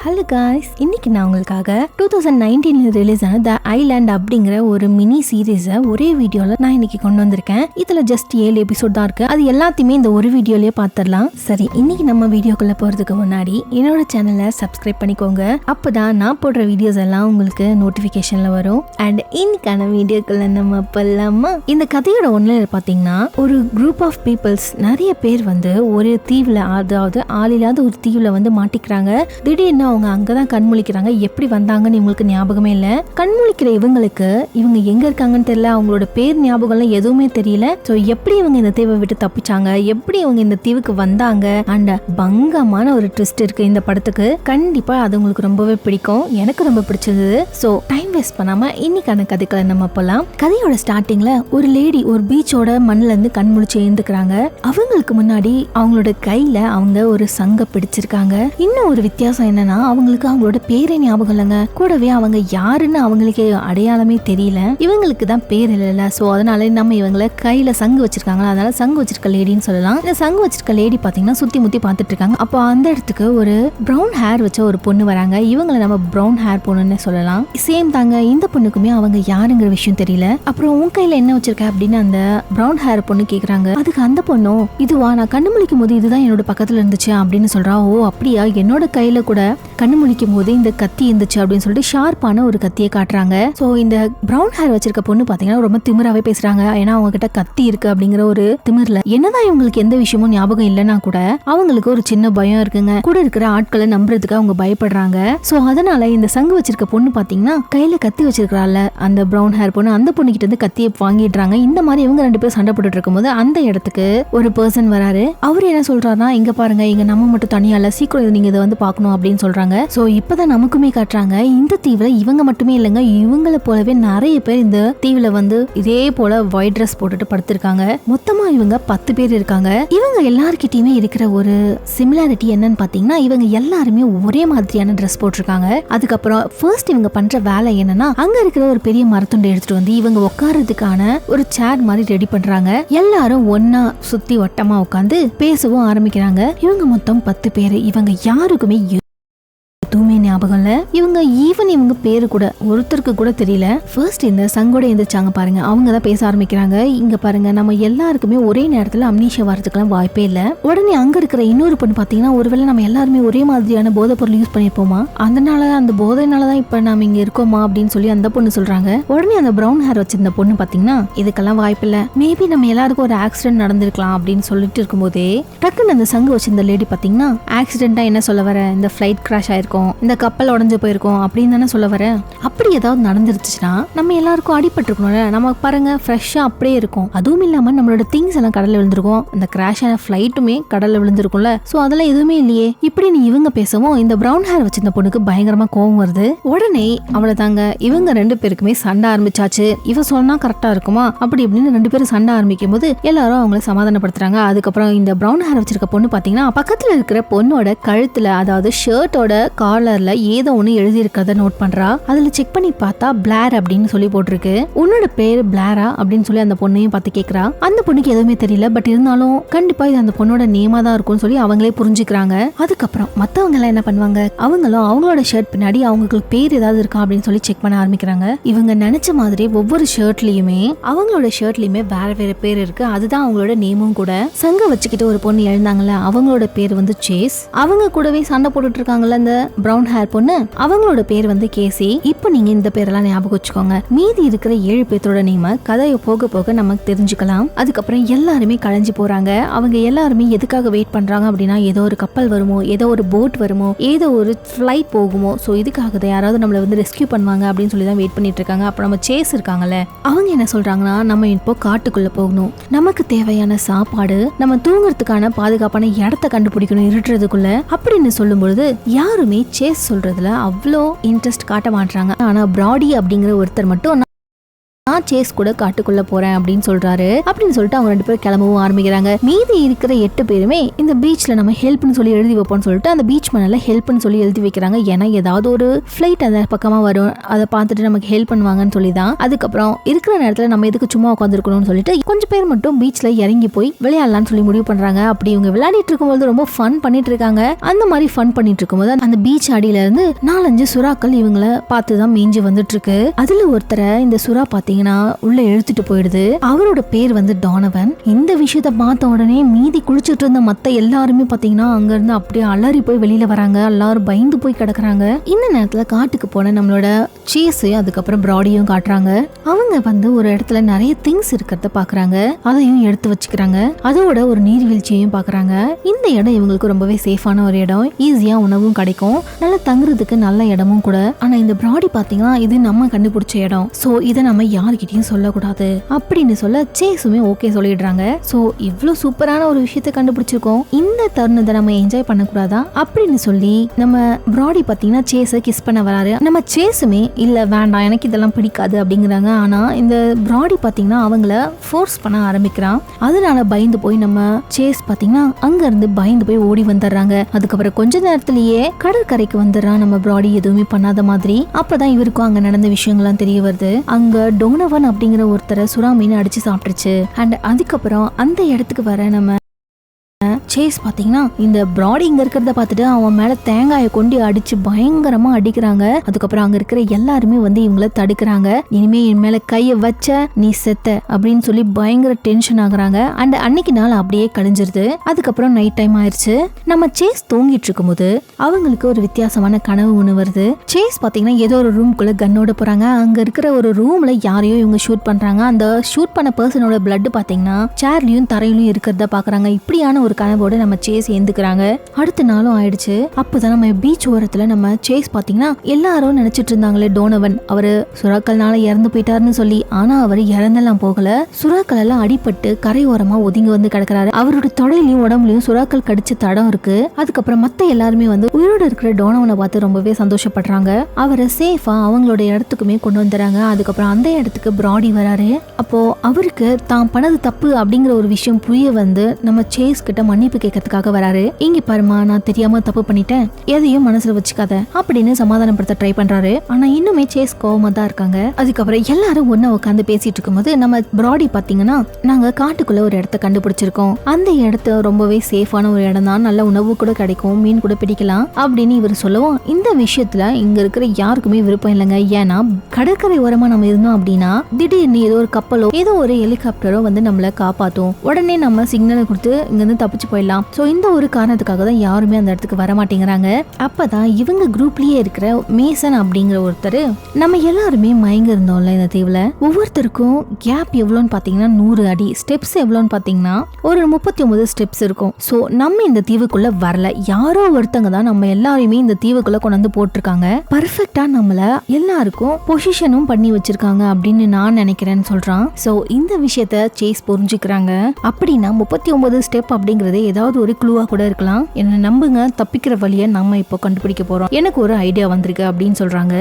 Hello guys, இன்னைக்கு நான் உங்களுக்காக 2019 ரிலீஸ் ஆன த ஐலாண்ட் அப்படிங்கிற ஒரு மினி சீரீஸை ஒரே வீடியோல நான் இன்னைக்கு கொண்டு வந்திருக்கேன். இதுல ஜஸ்ட் 7 எபிசோட் தான் இருக்கு. அது எல்லாத்தையுமே இந்த ஒரு வீடியோலயே பார்த்துடலாம். சரி, இன்னைக்கு நம்ம வீடியோக்குள்ள போறதுக்கு முன்னாடி என்னோட சேனலை சப்ஸ்கிரைப் பண்ணிக்கோங்க. அப்பதான் நான் போடுற வீடியோஸ் எல்லாம் உங்களுக்கு நோட்டிபிகேஷன்ல வரும். அண்ட் இன்னைக்கான வீடியோக்குள்ள நம்ம போலாமா? இந்த கதையோட ஒன்றில் பாத்தீங்கன்னா, ஒரு குரூப் ஆஃப் பீப்புள்ஸ், நிறைய பேர் வந்து ஒரு தீவுல, அதாவது ஆளில்லாத ஒரு தீவுல வந்து மாட்டிக்கிறாங்க. திடீர்னு அவங்க அங்கதான் கண்முழிக்கிறாங்க. எப்படி வந்தாங்கன்னு இவங்களுக்கு ஞாபகமே இல்ல. கண்முழிக்கிற இவங்களுக்கு இவங்க எங்க இருக்காங்கன்னு தெரியல, அவங்களோட பேர் ஞாபகம் எதுவுமே தெரியல. சோ எப்படி இவங்க இந்த தீவை விட்டு தப்பிச்சாங்க, எப்படி இவங்க இந்த தீவுக்கு வந்தாங்க, அண்ட் பங்கமான ஒரு ட்விஸ்ட் இருக்கு இந்த படத்துக்கு. கண்டிப்பா அது உங்களுக்கு ரொம்பவே பிடிக்கும். எனக்கு ரொம்ப பிடிச்சது. சோ டைம் வேஸ்ட் பண்ணாம இன்னைக்கான கதைகளை நம்ம போலாம். கதையோட ஸ்டார்டிங்ல ஒரு லேடி ஒரு பீச்சோட மண்ணுல இருந்து கண்முழிச்சு எழுந்துக்கிறாங்க. அவங்களுக்கு முன்னாடி அவங்களோட கையில அவங்க ஒரு சங்க பிடிச்சிருக்காங்க. இன்னும் ஒரு வித்தியாசம் என்னன்னா, அவங்களுக்கு அவங்களோட பேரே ஞாபகம் இல்லைங்க. கூடவே அவங்க யாருன்னு அவங்களுக்கு அடையாளமே தெரியல. இவங்களுக்கு தான் பேர் இல்ல. சோ அதனால நம்ம இவங்களை கையில சங்கு வச்சிருக்காங்க, அதனால சங்கு வச்சிருக்க லேடின்னு சொல்லலாம். இந்த சங்கு வச்சிருக்க லேடி பாத்தீங்கன்னா சுத்தி முத்தி பாத்துட்டு இருக்காங்க. அப்போ அந்த இடத்துக்கு ஒரு பிரவுன் ஹேர் வச்ச ஒரு பொண்ணு வராங்க. இவங்களை நம்ம பிரவுன் ஹேர் பொண்ணுன்னு சொல்லலாம். சேம் தாங்க, இந்த பொண்ணுக்குமே அவங்க யாருங்கிற விஷயம் தெரியல. அப்புறம் உன் கையில என்ன வச்சிருக்க அப்படின்னு அந்த பிரவுன் ஹேர் பொண்ணு கேக்குறாங்க. அதுக்கு அந்த பொண்ணும், இதுவா, நான் கண்ணு முழிக்கும் போது இதுதான் என்னோட பக்கத்துல இருந்துச்சு அப்படின்னு சொல்றா. ஓ அப்படியா, என்னோட கையில கூட கண்ணு முழிக்கும் போது இந்த கத்தி இருந்துச்சு அப்படின்னு சொல்லிட்டு ஷார்ப்பான ஒரு கத்தியை காட்டுறாங்க. சோ இந்த பிரவுன் ஹேர் வச்சிருக்க பொண்ணு பாத்தீங்கன்னா ரொம்ப திமிராவே பேசுறாங்க. ஏன்னா அவங்க கிட்ட கத்தி இருக்கு அப்படிங்கிற ஒரு திமிர்ல, என்னதான் இவங்களுக்கு எந்த விஷயமும் ஞாபகம் இல்லைன்னா கூட அவங்களுக்கு ஒரு சின்ன பயம் இருக்குங்க. கூட இருக்கிற ஆட்களை நம்புறதுக்கு அவங்க பயப்படுறாங்க. சோ அதனால இந்த சங்கு வச்சிருக்க பொண்ணு பாத்தீங்கன்னா கையில கத்தி வச்சிருக்கால அந்த பிரவுன் ஹேர் பொண்ணு, அந்த பொண்ணு கிட்ட இருந்து கத்தியை வாங்கிடுறாங்க. இந்த மாதிரி இவங்க ரெண்டு பேரும் சண்டை போட்டுட்டு இருக்கும் போது அந்த இடத்துக்கு ஒரு பர்சன் வராரு. அவரு என்ன சொல்றாருன்னா, இங்க பாருங்க, இங்க நம்ம மட்டும் தனியால, சீக்கிரம் நீங்க இதை வந்து பாக்கணும் அப்படின்னு சொல்றாங்க. சோ இப்பதான் நமக்குமே காட்டுறாங்க, இந்த தீவுல இவங்க மட்டுமே இல்லைங்க, இவங்களை போலவே நிறைய பேர் இந்த தீவுல வந்து இதே போல ஒயிட் ட்ரெஸ் போட்டுட்டு படுத்திருக்காங்க. மொத்தமா இவங்க 10 பேர் இருக்காங்க. இவங்க எல்லார்கிட்டயுமே இருக்கிற ஒரு சிமிலாரிட்டி என்னன்னு பாத்தீங்கன்னா, இவங்க எல்லாருமே ஒரே மாதிரியான ட்ரெஸ் போட்டிருக்காங்க. அதுக்கப்புறம் ஃபர்ஸ்ட் இவங்க பண்ற வேலை என்னன்னா, அங்க இருக்கிற ஒரு பெரிய மரத்துண்டை எடுத்துட்டு வந்து இவங்க உட்கார்றதுக்கான ஒரு சேர் மாதிரி ரெடி பண்றாங்க. எல்லாரும் ஒன்னா சுத்தி வட்டமா உட்காந்து பேசவும் ஆரம்பிக்கிறாங்க. இவங்க மொத்தம் 10 பேர். இவங்க யாருக்குமே எதுவுமே ஞாபகம் இல்ல. இவங்க இவங்க பேரு கூட ஒருத்தருக்கு கூட தெரியல. ஃபர்ஸ்ட் இந்த சங்கோட எந்திரிச்சாங்க பாருங்க, அவங்க தான் பேச ஆரம்பிக்கிறாங்க. இங்க பாருங்க, நம்ம எல்லாருக்குமே ஒரே நேரத்துல அம்னீஷியா வரதுக்கெல்லாம் வாய்ப்பே இல்ல. உடனே அங்க இருக்கிற இன்னொரு பொண்ணு பாத்தீங்கன்னா, ஒருவேளை நம்ம எல்லாருமே ஒரே மாதிரியான போதை பொருள் யூஸ் பண்ணிருப்போமா, அதனால அந்த போதைனாலதான் இப்ப நாம இங்க இருக்கோமா அப்படின்னு சொல்லி அந்த பொண்ணு சொல்றாங்க. உடனே அந்த பிரவுன் ஹேர் வச்சிருந்த பொண்ணு பாத்தீங்கன்னா, இதுக்கெல்லாம் வாய்ப்பு இல்ல, மேபி நம்ம எல்லாருக்கும் ஒரு ஆக்சிடென்ட் நடந்திருக்கலாம் அப்படின்னு சொல்லிட்டு இருக்கும் போதே டக்குன்னு அந்த சங்கு வச்சிருந்த லேடி பாத்தீங்கன்னா, ஆக்சிடென்டா என்ன சொல்ல வர, இந்த பிளைட் கிராஷ் ஆயிருக்கும், இந்த கப்பல் உடஞ்சு போயிருக்கும் அப்படின்னு தானே சொல்ல வர. அப்படி ஏதாவது நடந்துருச்சுன்னா நம்ம எல்லாருக்கும் அடிபட்டிருக்கணும்ல. நம்ம பாருங்க ஃப்ரெஷ்ஷா அப்படியே இருக்கும். அதுவும் இல்லாம நம்மளோட திங்ஸ் எல்லாம் கடல்ல விழுந்திருக்கும், அந்த கிராஷ் ஆன ஃபிளைட்டுமே கடல்ல விழுந்திருக்கும்ல. சோ அதெல்லாம் எதுவுமே இல்லையே. இப்படி இவங்க பேசவும் இந்த பிரவுன் ஹேர் வச்சிருந்த பொண்ணுக்கு பயங்கரமா கோவம் வருது. உடனே அவ்வளவுதாங்க, இவங்க ரெண்டு பேருக்குமே சண்டை ஆரம்பிச்சாச்சு. இவ சொன்னா கரெக்டா இருக்குமா அப்படி இப்படின்னு ரெண்டு பேரும் சண்டை ஆரம்பிக்கும் போது எல்லாரும் அவங்களை சமாதானப்படுத்துறாங்க. அதுக்கப்புறம் இந்த பிரவுன் ஹேர் வச்சிருக்க பொண்ணு பாத்தீங்கன்னா, பக்கத்துல இருக்கிற பொண்ணோட கழுத்துல, அதாவது ஷர்ட்டோட காலர்ல ஏதோ ஒண்ணு எழுதி இருக்கிறத நோட் பண்றா. அதுல செக் பண்ணி பார்த்தா பிளார் அப்படின்னு சொல்லி போட்டிருக்கு. உன்னோட பேரு பிளாரா அப்படின்னு சொல்லி அந்த பொண்ணையும் பார்த்து கேக்குறா. அந்த பொண்ணுக்கு எதுவுமே தெரியல, பட் இருந்தாலும் கண்டிப்பா இது அந்த பொண்ணோட நேமா தான் இருக்கும்னு சொல்லி அவங்களே புரிஞ்சுக்கிறாங்க. அதுக்கப்புறம் மத்தவங்க எல்லாம் என்ன பண்ணுவாங்க, அவங்களும் அவங்களோட ஷர்ட் பின்னாடி அவங்களுக்கு பேர் ஏதாவது இருக்கா அப்படின்னு சொல்லி செக் பண்ண ஆரம்பிக்கிறாங்க. இவங்க நினைச்ச மாதிரி ஒவ்வொரு ஷர்ட்லயுமே அவங்களோட ஷர்ட்லயுமே வேற வேற பேர் இருக்கு. அதுதான் அவங்களோட நேமும் கூட. சங்க வச்சுக்கிட்டு ஒரு பொண்ணு எழுந்தாங்கல்ல, அவங்களோட பேர் வந்து சேஸ். அவங்க கூடவே சண்டை போட்டுட்டு இருக்காங்கல்ல இந்த பிரவுன் ஹேர் பொண்ணு, அவங்களோட பேர் வந்து கேசி. இப்போ நீங்க இந்த பேரெல்லாம் ஞாபகம் வச்சுக்கோங்க. மீதி இருக்கிற 7 பேரோட நேம கதையை போக போக நமக்கு தெரிஞ்சுக்கலாம். அதுக்கப்புறம் எல்லாருமே களைஞ்சு போறாங்க. அவங்க எல்லாருமே எதுக்காக வெயிட் பண்றாங்க அப்படின்னா, ஏதோ ஒரு கப்பல் வருமோ, ஏதோ ஒரு போட் வருமோ, ஏதோ ஒரு ஃபிளைட் போகுமோ, சோ இதுக்காக தான் யாராவது நம்மள வந்து ரெஸ்கியூ பண்ணுவாங்க அப்படின்னு சொல்லி தான் வெயிட் பண்ணிட்டு இருக்காங்க. அப்ப நம்ம சேஸ் இருக்காங்கல்ல, அவங்க என்ன சொல்றாங்கன்னா, நம்ம இப்போ காட்டுக்குள்ள போகணும், நமக்கு தேவையான சாப்பாடு, நம்ம தூங்குறதுக்கான பாதுகாப்பான இடத்த கண்டுபிடிக்கணும் இருட்டுறதுக்குள்ள அப்படின்னு சொல்லும் பொழுது யாருமே சேஸ் சொல்றதுல அவ்வளோ இன்ட்ரெஸ்ட் காட்ட மாட்டாங்க. ஆனா பிராடி அப்படிங்கிற ஒருத்தர் மட்டும், நான் சேஸ் கூட காட்டுக்குள்ள போறேன் அப்படின்னு சொல்றாரு. அப்படின்னு சொல்லிட்டு அவங்க 2 பேரும் கிளம்பவும் ஆரம்பிக்கிறாங்க. மீதி இருக்கிற 8 பேருமே இந்த பீச்ல நம்ம ஹெல்ப்னு சொல்லி எழுதி வைப்போம்னு சொல்லிட்டு அந்த பீச் மேல ஹெல்ப்னு சொல்லி எழுதி வைக்கிறாங்க. ஏன்னா ஏதாவது ஒரு ஃபிளைட் அந்த பக்கமா வரும், அதை பார்த்துட்டு நமக்கு ஹெல்ப் பண்ணுவாங்கன்னு சொல்லிதான். அதுக்கப்புறம் இருக்கிற நேரத்துல நம்ம எதுக்கு சும்மா உட்காந்துருக்கணும்னு சொல்லிட்டு கொஞ்சம் பேர் மட்டும் பீச்ல இறங்கி போய் விளையாடலாம்னு சொல்லி முடிவு பண்றாங்க. அப்படி இவங்க விளையாடிட்டு இருக்கும்போது ரொம்ப ஃபன் பண்ணிட்டு இருக்காங்க. அந்த மாதிரி ஃபன் பண்ணிட்டு இருக்கும்போது அந்த பீச் அடியில இருந்து 4-5 சுறாக்கள் இவங்கள பார்த்துதான் மேய்ஞ்சு வந்துட்டு இருக்கு. அதுல ஒருத்தரை இந்த சுறா பாத்தீங்கன்னா உள்ள இழுத்துட்டு போயிடுது. அவரோட பேர் வந்து டானவன். இந்த விஷயத்த பார்த்த உடனே மீதி குளிச்சுட்டு இருந்த மத்த எல்லாருமே பாத்தீங்கன்னா அங்க இருந்து அப்படியே அலறி போய் வெளியில வராங்க. எல்லாரும் பயந்து போய் கிடக்குறாங்க. இந்த நேரத்துல காட்டுக்கு போன நம்மளோட சேஸ் அதுக்கப்புறம் பிராடியும் காட்டுறாங்க. அவங்க வந்து ஒரு இடத்துல நிறைய திங்ஸ் இருக்கிறத பாக்குறாங்க. அதையும் எடுத்து வச்சுக்கிறாங்க. அதோட ஒரு நீர்வீழ்ச்சியையும் பாக்குறாங்க. இந்த இடம் இவங்களுக்கு ரொம்பவே சேஃபான ஒரு இடம். ஈஸியா உணவும் கிடைக்கும், நல்லா தங்குறதுக்கு நல்ல இடமும் கூட. ஆனா இந்த பிராடி பாத்தீங்கன்னா இது நம்ம கண்டுபிடிச்ச இடம், சோ இதை நம்ம யார்கிட்டயும் சொல்லக்கூடாது அப்படின்னு சொல்ல சேஸுமே ஓகே சொல்லிடுறாங்க. சோ இவ்வளவு சூப்பரான ஒரு விஷயத்தை கண்டுபிடிச்சிருக்கோம், இந்த தருணத்தை நம்ம என்ஜாய் பண்ணக்கூடாதா அப்படின்னு சொல்லி நம்ம பிராடி பாத்தீங்கன்னா சேஸை கிஸ் பண்ண வராரு. நம்ம சேஸுமே இல்ல வேண்டாம் எனக்கு இதெல்லாம் பிடிக்காது அப்படிங்கிறாங்க. ஆனா இந்த பிராடி பாத்தீங்கன்னா அவங்கள ஃபோர்ஸ் பண்ண ஆரம்பிக்கிறான். அதனால பயந்து போய் நம்ம சேஸ் பாத்தீங்கன்னா அங்க இருந்து பயந்து போய் ஓடி வந்துடுறாங்க. அதுக்கப்புறம் கொஞ்ச நேரத்திலேயே கடற்கரைக்கு வந்துடுறான் நம்ம பிராடி எதுவுமே பண்ணாத மாதிரி. அப்பதான் இவருக்கும் அங்க நடந்த விஷயங்கள்லாம் தெரிய வருது. அங்க டோனவன் அப்படிங்கிற ஒருத்தரை சுறா மீன் அடிச்சு சாப்பிட்டுருச்சு. அண்ட் அதுக்கப்புறம் அந்த இடத்துக்கு வர நம்ம சேஸ் பாத்தீங்கன்னா இந்த பிராடி இங்க இருக்கிறத பார்த்துட்டு அவன் மேல தேங்காயை கொண்டு அடிச்சு பயங்கரமா அடிக்கிறாங்க. அதுக்கப்புறம் அங்க இருக்கிற எல்லாருமே வந்து இவங்கள தடுக்கிறாங்க. இனிமே என் மேல கைய வச்ச நீ செத்த அப்படின்னு சொல்லி பயங்கர டென்ஷன் ஆகுறாங்க. அண்ட் அன்னைக்கு நாள் அப்படியே கழிஞ்சிருது. அதுக்கப்புறம் நைட் டைம் ஆயிடுச்சு. நம்ம சேஸ் தூங்கிட்டு இருக்கும் போது அவங்களுக்கு ஒரு வித்தியாசமான கனவு ஒண்ணு வருது. சேஸ் பாத்தீங்கன்னா ஏதோ ஒரு ரூம்குள்ள கன்னோட போறாங்க. அங்க இருக்கிற ஒரு ரூம்ல யாரையோ இவங்க ஷூட் பண்றாங்க. அந்த ஷூட் பண்ண பர்சனோட பிளட் பாத்தீங்கன்னா சேர்லயும் தரையிலும் இருக்கிறத பாக்குறாங்க. இப்படியான ஒரு கனவோட நம்ம சேஸ் ஏந்துக்கிறாங்க. அடுத்த நாளும் ஆயிடுச்சு. அப்பதான் நம்ம பீச் ஓரத்துல நம்ம சேஸ் பாத்தீங்கன்னா எல்லாரும் நினைச்சிட்டு இருந்தாங்களே டோனவன் அவரு சுறாக்கள்னால இறந்து போயிட்டாருன்னு சொல்லி. ஆனா அவர் இறந்தெல்லாம் போகல. சுறாக்கள் எல்லாம் அடிபட்டு கரையோரமா ஒதுங்கி வந்து கிடக்குறாரு. அவரோட தொடையிலயும் உடம்புலயும் சுறாக்கள் கடிச்ச தடம் இருக்கு. அதுக்கப்புறம் மத்த எல்லாருமே வந்து உயிரோட இருக்கிற டோனவனை பார்த்து ரொம்பவே சந்தோஷப்படுறாங்க. அவரை சேஃபா அவங்களோட இடத்துக்குமே கொண்டு வந்துறாங்க. அதுக்கப்புறம் அந்த இடத்துக்கு பிராடி வராரு. அப்போ அவருக்கு தான் பண்ணது தப்பு அப்படிங்கிற ஒரு விஷயம் புரிய வந்து நம்ம சேஸ் கிட்ட மன்னிப்பு கேட்கறதுக்காக வராரு. இங்க பாருமா நான் தெரியாம தப்பு பண்ணிட்டேன், எதையும் மனசுல வச்சுக்காத அப்படின்னு சமாதானப்படுத்த ட்ரை பண்றாரு. ஆனா இன்னுமே சேஸ் கோவமா தான் இருக்காங்க. அதுக்கப்புறம் எல்லாரும் ஒண்ணா உட்காந்து பேசிட்டு இருக்கும்போது நம்ம பிராடி பாத்தீங்கன்னா நாங்க காட்டுக்குள்ள ஒரு இடத்த கண்டுபிடிச்சிருக்கோம், அந்த இடத்த ரொம்பவே சேஃபான ஒரு இடம் தான், நல்ல உணவு கூட கிடைக்கும், மீன் கூட பிடிக்கலாம் அப்படின்னு இவர் சொல்லவும் இந்த விஷயத்துல இங்க இருக்கிற யாருக்குமே விருப்பம் இல்லைங்க. ஏன்னா கடற்கரை ஓரமா நம்ம இருந்தோம் அப்படின்னா திடீர்னு ஏதோ ஒரு கப்பலோ ஏதோ ஒரு ஹெலிகாப்டரோ வந்து நம்மள காப்பாத்தும், உடனே நம்ம சிக்னலை கொடுத்து இங்க இருந்து தப்பிச்சு போயிடலாம். சோ இந்த ஒரு காரணத்துக்காக தான் யாருமே அந்த இடத்துக்கு வர மாட்டேங்கிறாங்க. அப்பதான் இவங்க குரூப்லயே இருக்கிற மேசன் அப்படிங்கிற ஒருத்தர் நம்ம எல்லாருமே மயங்க இருந்தோம்ல இந்த தீவுல, ஒவ்வொருத்தருக்கும் கேப் எவ்வளோன்னு பாத்தீங்கன்னா 100 அடி, ஸ்டெப்ஸ் எவ்வளோன்னு பாத்தீங்கன்னா ஒரு 39 ஸ்டெப்ஸ் இருக்கும். சோ நம்ம இந்த தீவுக்குள்ள வரல, யாரோ ஒருத்தங்க தான் நம்ம எல்லாரையுமே இந்த தீவுக்குள்ள கொண்டு வந்து போட்டிருக்காங்க. பர்ஃபெக்டா நம்மள எல்லாருக்கும் பொசிஷனும் பண்ணி வச்சிருக்காங்க அப்படின்னு நான் நினைக்கிறேன்னு சொல்றான். சோ இந்த விஷயத்த சேஸ் புரிஞ்சுக்கிறாங்க. அப்படின்னா 39 ஸ்டெப் அப்படிங்கறது ஏதாவது ஒரு க்ளூவா கூட இருக்கலாம். என்ன நம்புங்க, தப்பிக்கிற வழியை நம்ம இப்போ கண்டுபிடிக்க போறோம், எனக்கு ஒரு ஐடியா வந்திருக்கு அப்படின்னு சொல்றாங்க.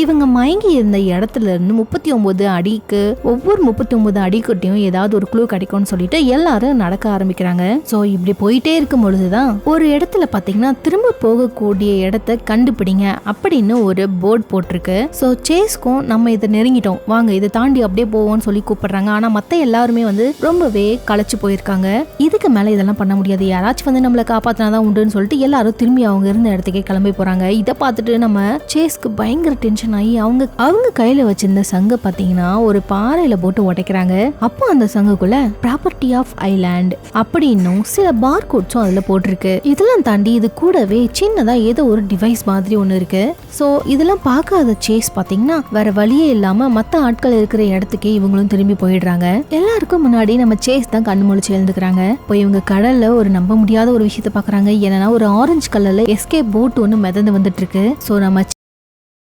இவங்க மயங்கி இருந்த இடத்துல இருந்து 39 அடிக்கு ஒவ்வொரு 39 அடிக்கிட்டையும் ஏதாவது ஒரு க்ளூ கிடைக்கும்னு சொல்லிட்டு எல்லாரும் நடக்க ஆரம்பிக்கிறாங்க. சோ இப்படி போயிட்டே இருக்கும் பொழுதுதான் ஒரு இடத்துல பாத்தீங்கன்னா திரும்ப போகக்கூடிய இடத்த கண்டுபிடிங்க அப்படின்னு ஒரு போர்டு போட்டிருக்கு. சோ சேஸ்க்கும் நம்ம இதை நெருங்கிட்டோம், வாங்க இதை தாண்டி அப்படியே போவோம்னு சொல்லி கூப்பிடுறாங்க. ஆனா மத்த எல்லாருமே வந்து ரொம்பவே களைச்சு போயிருக்காங்க. இதுக்கு மேல இதெல்லாம் பண்ண முடியாது, யாராச்சும் வந்து நம்மளை காப்பாத்தினாதான் உண்டுன்னு சொல்லிட்டு எல்லாரும் திரும்பி அவங்க இருந்த இடத்துக்கே கிளம்பி போறாங்க. இதை பார்த்துட்டு நம்ம சேஸ்க்கு பயங்கர டென்ஷன் ஆகி அவங்க கையில வச்சிருந்த சங்க பாத்தீங்கன்னா ஒரு பாறையில போட்டு உடைக்கிறாங்க. அப்போ அந்த சங்குக்குள்ள ப்ராப்பர்ட்டி ஆஃப் ஐலாண்ட் அப்படின்னும் சில பார் கோட்ஸும் அதுல போட்டிருக்கு. இதெல்லாம் தாண்டி இது கூடவே சின்னதா ஏதோ ஒரு டிவைஸ் மாதிரி ஒண்ணு இருக்கு. சோ இதெல்லாம் பார்க்காத சேஸ் பாத்தீங்கன்னா வேற வழியே இல்லாம மத்த ஆட்கள் இருக்கிற இடத்துக்கே இவங்களும் திரும்பி போயிடுறாங்க. எல்லாருக்கும் முன்னாடி நம்ம சேஸ் தான் கண்ணு முழிச்சு எழுந்துக்கிறாங்க. இப்போ இவங்க கடல்ல ஒரு நம்ப முடியாத ஒரு விஷயத்த பாக்குறாங்க. என்னன்னா ஒரு ஆரஞ்சு கலர்ல எஸ்கேப் போட் ஒண்ணு மிதந்து வந்துட்டு இருக்கு. சோ நம்ம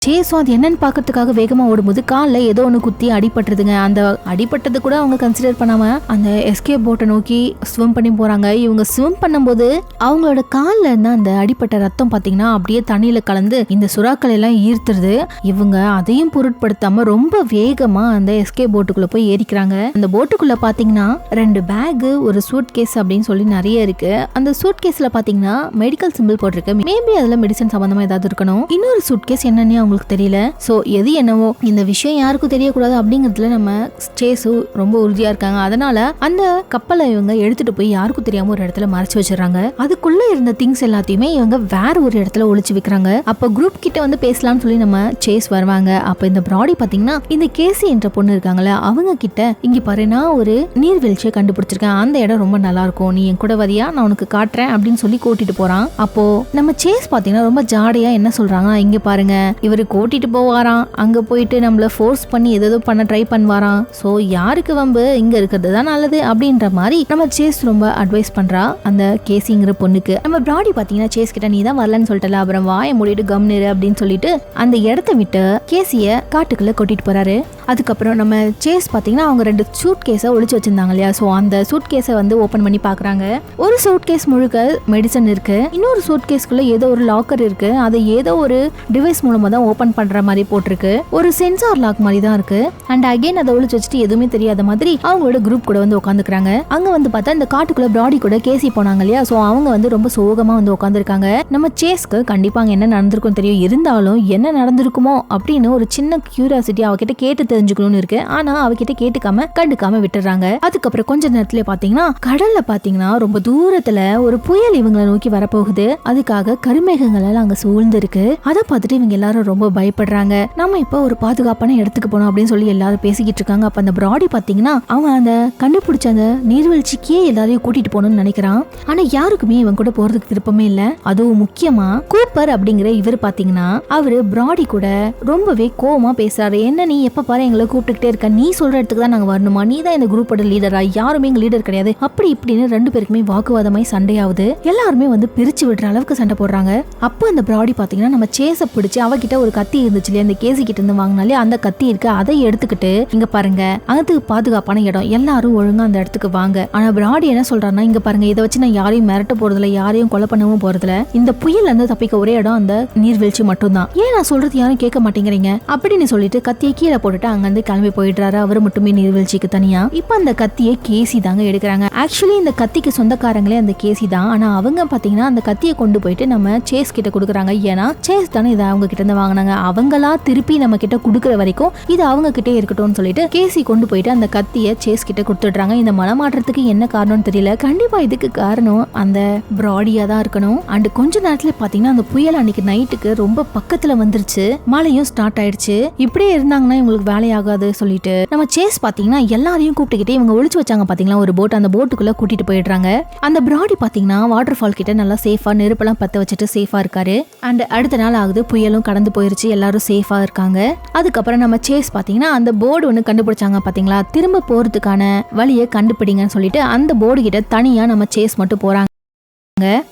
சேஸும் அது என்னன்னு பாக்கிறதுக்காக வேகமா ஓடும்போது காலில் ஏதோ ஒன்று குத்தி அடிபட்டுருதுங்க. அந்த அடிபட்டது கூட அவங்க கன்சிடர் பண்ணாம அந்த எஸ்கேப் போட்டை நோக்கி ஸ்விம் பண்ணி போறாங்க. இவங்க ஸ்விம் பண்ணும்போது அவங்களோட காலில் இருந்த அந்த அடிப்பட்ட ரத்தம் பாத்தீங்கன்னா அப்படியே தண்ணியில கலந்து இந்த சுறாக்கள் எல்லாம் ஈர்த்துருது. இவங்க அதையும் பொருட்படுத்தாம ரொம்ப வேகமா அந்த எஸ்கேப் போட்டுக்குள்ள போய் ஏறிக்கிறாங்க. அந்த போட்டுக்குள்ள பாத்தீங்கன்னா 2 பேக், ஒரு சூட் கேஸ் அப்படின்னு சொல்லி நிறைய இருக்கு. அந்த சூட் கேஸ்ல பாத்தீங்கன்னா மெடிக்கல் சிம்பிள் போட்டிருக்கு. மேபி அதுல மெடிசன் சம்பந்தமா ஏதாவது இருக்கணும். இன்னொரு சூட் கேஸ் என்னன்னு அவங்களுக்கு தெரியல. சோ எது என்னவோ இந்த விஷயம் யாருக்கும் தெரியக்கூடாது அப்படிங்கிறதுல நம்ம சேஸு ரொம்ப உறுதியா இருக்காங்க. அதனால அந்த கப்பலை இவங்க எடுத்துட்டு போய் யாருக்கும் தெரியாம ஒரு இடத்துல மறைச்சு வச்சிடறாங்க. அதுக்குள்ள இருந்த திங்ஸ் எல்லாத்தையுமே இவங்க வேற ஒரு இடத்துல ஒளிச்சு வைக்கிறாங்க. அப்ப குரூப் கிட்ட வந்து பேசலாம்னு சொல்லி நம்ம சேஸ் வருவாங்க. அப்ப இந்த பிராடி பாத்தீங்கன்னா இந்த கேசி என்ற பொண்ணு இருக்காங்கல்ல, அவங்க கிட்ட இங்க பாரு நான் ஒரு நீர்வீழ்ச்சியை கண்டுபிடிச்சிருக்கேன், அந்த இடம் ரொம்ப நல்லா இருக்கும், நீ என் கூட வரியா, நான் உனக்கு காட்டுறேன் அப்படின்னு சொல்லி கூட்டிட்டு போறான். அப்போ நம்ம சேஸ் பாத்தீங்கன்னா ரொம்ப ஜாடையா என்ன சொல்றாங்க, இங்க பாருங்க இவரு கூட்டிட்டு போவாராம், அங்க போயிட்டு நம்மள ஃபோர்ஸ் பண்ணி ஏதோ பண்ண ட்ரை பண்ணுவாராம், சோ யாருக்கு வம்பு, இங்க இருக்கிறது தான் நல்லது அப்படின்ற மாதிரி நம்ம சேஸ் ரொம்ப அட்வைஸ் பண்றா அந்த கேசிங்கிற பொண்ணுக்கு. நம்ம பிராடி பாத்தீங்கன்னா சேஸ் கிட்ட நீ தான் வரலன்னு சொல்லிட்டல, அப்புறம் வாயை மூடிட்டு கம்னிரு அப்படின்னு சொல்லிட்டு அந்த இடத்த விட்டு கேசிய காட்டுக்குள்ள கூட்டிட்டு போறாரு. அதுக்கப்புறம் நம்ம சேஸ் பாத்தீங்கன்னா அவங்க 2 சூட் கேஸை ஒளிச்சு வச்சிருந்தாங்க இல்லையா, சோ அந்த சூட் கேஸை வந்து ஓபன் பண்ணி பாக்குறாங்க. ஒரு சூட் கேஸ் முழுக்க மெடிசன் இருக்கு, இன்னொரு சூட் கேஸ்க்குள்ள ஏதோ ஒரு லாக்கர் இருக்கு, அது ஏதோ ஒரு டிவைஸ் மூலமா தான் ஓபன் பண்ற மாதிரி போட்டிருக்கு. ஒரு சென்சார் லாக் மாதிரி தான் இருக்கு. அண்ட் அகைன் அதை ஒளிச்சு வச்சுட்டு எதுவுமே தெரியாத மாதிரி அவங்களோட குரூப் கூட வந்து உட்காந்துக்கிறாங்க. அங்க வந்து பார்த்தா இந்த காட்டுக்குள்ள பிராடி கூட கேசி போனாங்க இல்லையா, சோ அவங்க வந்து ரொம்ப சோகமா வந்து உட்காந்துருக்காங்க. நம்ம சேஸ்க்கு கண்டிப்பா அங்க என்ன நடந்திருக்கும் தெரியும், இருந்தாலும் என்ன நடந்திருக்குமோ அப்படின்னு ஒரு சின்ன கியூரியாசிட்டி அவகிட்ட கேட்டு தெரிஞ்சுக்கணும்னு இருக்கு. ஆனா அவகிட்ட கேட்டுக்காம கண்டுக்காம விட்டுறாங்க. அதுக்கப்புறம் கொஞ்ச நேரத்துல பாத்தீங்கன்னா கடல்ல பாத்தீங்கன்னா ரொம்ப தூரத்துல ஒரு புயல் இவங்களை நோக்கி வரப்போகுது. அதுக்காக கருமேகங்கள் எல்லாம் அங்க சூழ்ந்து இருக்கு. அதை பார்த்துட்டு இவங்க எல்லாரும் ரொம்ப பயப்படுறாங்க. நம்ம இப்ப ஒரு பாதுகாப்பான இடத்துக்கு போனோம் அப்படின்னு சொல்லி எல்லாரும் பேசிக்கிட்டு இருக்காங்க. அப்ப அந்த பிராடி பாத்தீங்கன்னா அவன் அந்த கண்டுபிடிச்ச அந்த நீர்வீழ்ச்சிக்கே எல்லாரையும் கூட்டிட்டு போகணும்னு நினைக்கிறான். ஆனா யாருக்குமே இவன் கூட போறதுக்கு விருப்பமே இல்ல. அதுவும் முக்கியமா கூப்பர் அப்படிங்கிற இவர் பாத்தீங்கன்னா அவரு பிராடி கூட ரொம்பவே கோவமா பேசுறாரு. என்ன நீ எப்ப பாரு எங்களை கூப்பிட்டுக்கிட்டே இருக்க, நீ சொல்ற இடத்துக்கு தான் நாங்க வரணுமா, நீ தான் இந்த குரூப்போட லீடரா, யாருமே எங்க லீடர் கிடையாது, அப்படி இப்படின்னு 2 பேருக்குமே வாக்குவாதமாய் சண்டையாவது. எல்லாருமே வந்து பிரிச்சு விடுற அளவுக்கு சண்டை போடுறாங்க. அப்போ அந்த பிராடி பாத்தீங்கன்னா நம்ம சேஸ பிடிச்சு அவகிட்ட ஒரு கத்தி இருந்துச்சு இல்லையா, அந்த கேசி கிட்ட இருந்து வாங்கினாலே அந்த கத்தி இருக்கு, அதை எடுத்துக்கிட்டு இங்க பாருங்க அதுக்கு பாதுகாப்பான இடம், எல்லாரும் ஒழுங்கா அந்த இடத்துக்கு வாங்க. ஆனா பிராடி என்ன சொல்றாருன்னா, இங்க பாருங்க இதை வச்சு நான் யாரையும் மிரட்ட போறதில்ல, யாரையும் கொலை பண்ணவும் போறதில்ல, இந்த புயல் இருந்து தப்பிக்க ஒரே இடம் அந்த நீர்வீழ்ச்சி மட்டும்தான், ஏன் நான் சொல்றது யாரும் கேட்க மாட்டேங்கிறீங்க அப்படின்னு சொல்லிட்டு கத்தியை கீழே போட்டுட்டு அங்க இருந்து கிளம்பி போயிடுறாரு. அவரு மட்டுமே நீர்வீழ்ச்சிக்கு தனியா. இப்ப அந்த கத்தியை கேசி தாங்க எடுக்கிறாங்க. ஆக்சுவலி இந்த கத்திக்கு சொந்தக்காரங்களே அந்த கேசி தான். ஆனா அவங்க பாத்தீங்கன்னா அந்த கத்தியை கொண்டு போயிட்டு நம்ம சேஸ் கிட்ட கொடுக்குறாங்க. ஏன்னா சேஸ் தானே இதை அவங்க கிட்ட இருந்து வாங்கினாங்க, அவங்களா திருப்பி நம்ம கிட்ட குடுக்கற வரைக்கும் இது அவங்க கிட்டே இருக்கட்டும்னு சொல்லிட்டு கேசி கொண்டு போயிட்டு அந்த கத்திய சேஸ் கிட்ட கொடுத்துடுறாங்க. இந்த மனமாற்றத்துக்கு என்ன காரணம்னு தெரியல, கண்டிப்பா இதுக்கு காரணம் அந்த பிராடியா தான் இருக்கணும். அண்ட் கொஞ்ச நேரத்துல பாத்தீங்கன்னா அந்த புயல் அன்னைக்கு நைட்டுக்கு ரொம்ப பக்கத்துல வந்துருச்சு, மழையும் ஸ்டார்ட் ஆயிடுச்சு. இப்படியே இருந்தாங்கன்னா இவங்களுக்கு வேலையாகாது சொல்லிட்டு நம்ம சேஸ் பாத்தீங்கன்னா எல்லாரையும் கூப்பிட்டுக்கிட்டே இவங்க ஒளிச்சு வச்சாங்க பாத்தீங்களா ஒரு போட், அந்த போட்டுக்குள்ள கூட்டிட்டு போயிடுறாங்க. அந்த பிராடி பாத்தீங்கன்னா வாட்டர் ஃபால் கிட்ட நல்லா சேஃபா நெருப்பெல்லாம் பத்த வச்சுட்டு சேஃபா இருக்காரு. அண்ட் அடுத்த நாள் ஆகுது, புயலும் கடந்து போயிருச்சு, எல்லாரும் சேஃபா இருக்காங்க. அதுக்கப்புறம் நம்ம சேஸ் பாத்தீங்கன்னா அந்த போர்டு ஒண்ணு கண்டுபிடிச்சாங்க பாத்தீங்களா, திரும்ப போறதுக்கான வழியை கண்டுபிடிங்கன்னு சொல்லிட்டு அந்த போர்டு கிட்ட தனியா நம்ம சேஸ் மட்டும் போறாங்க.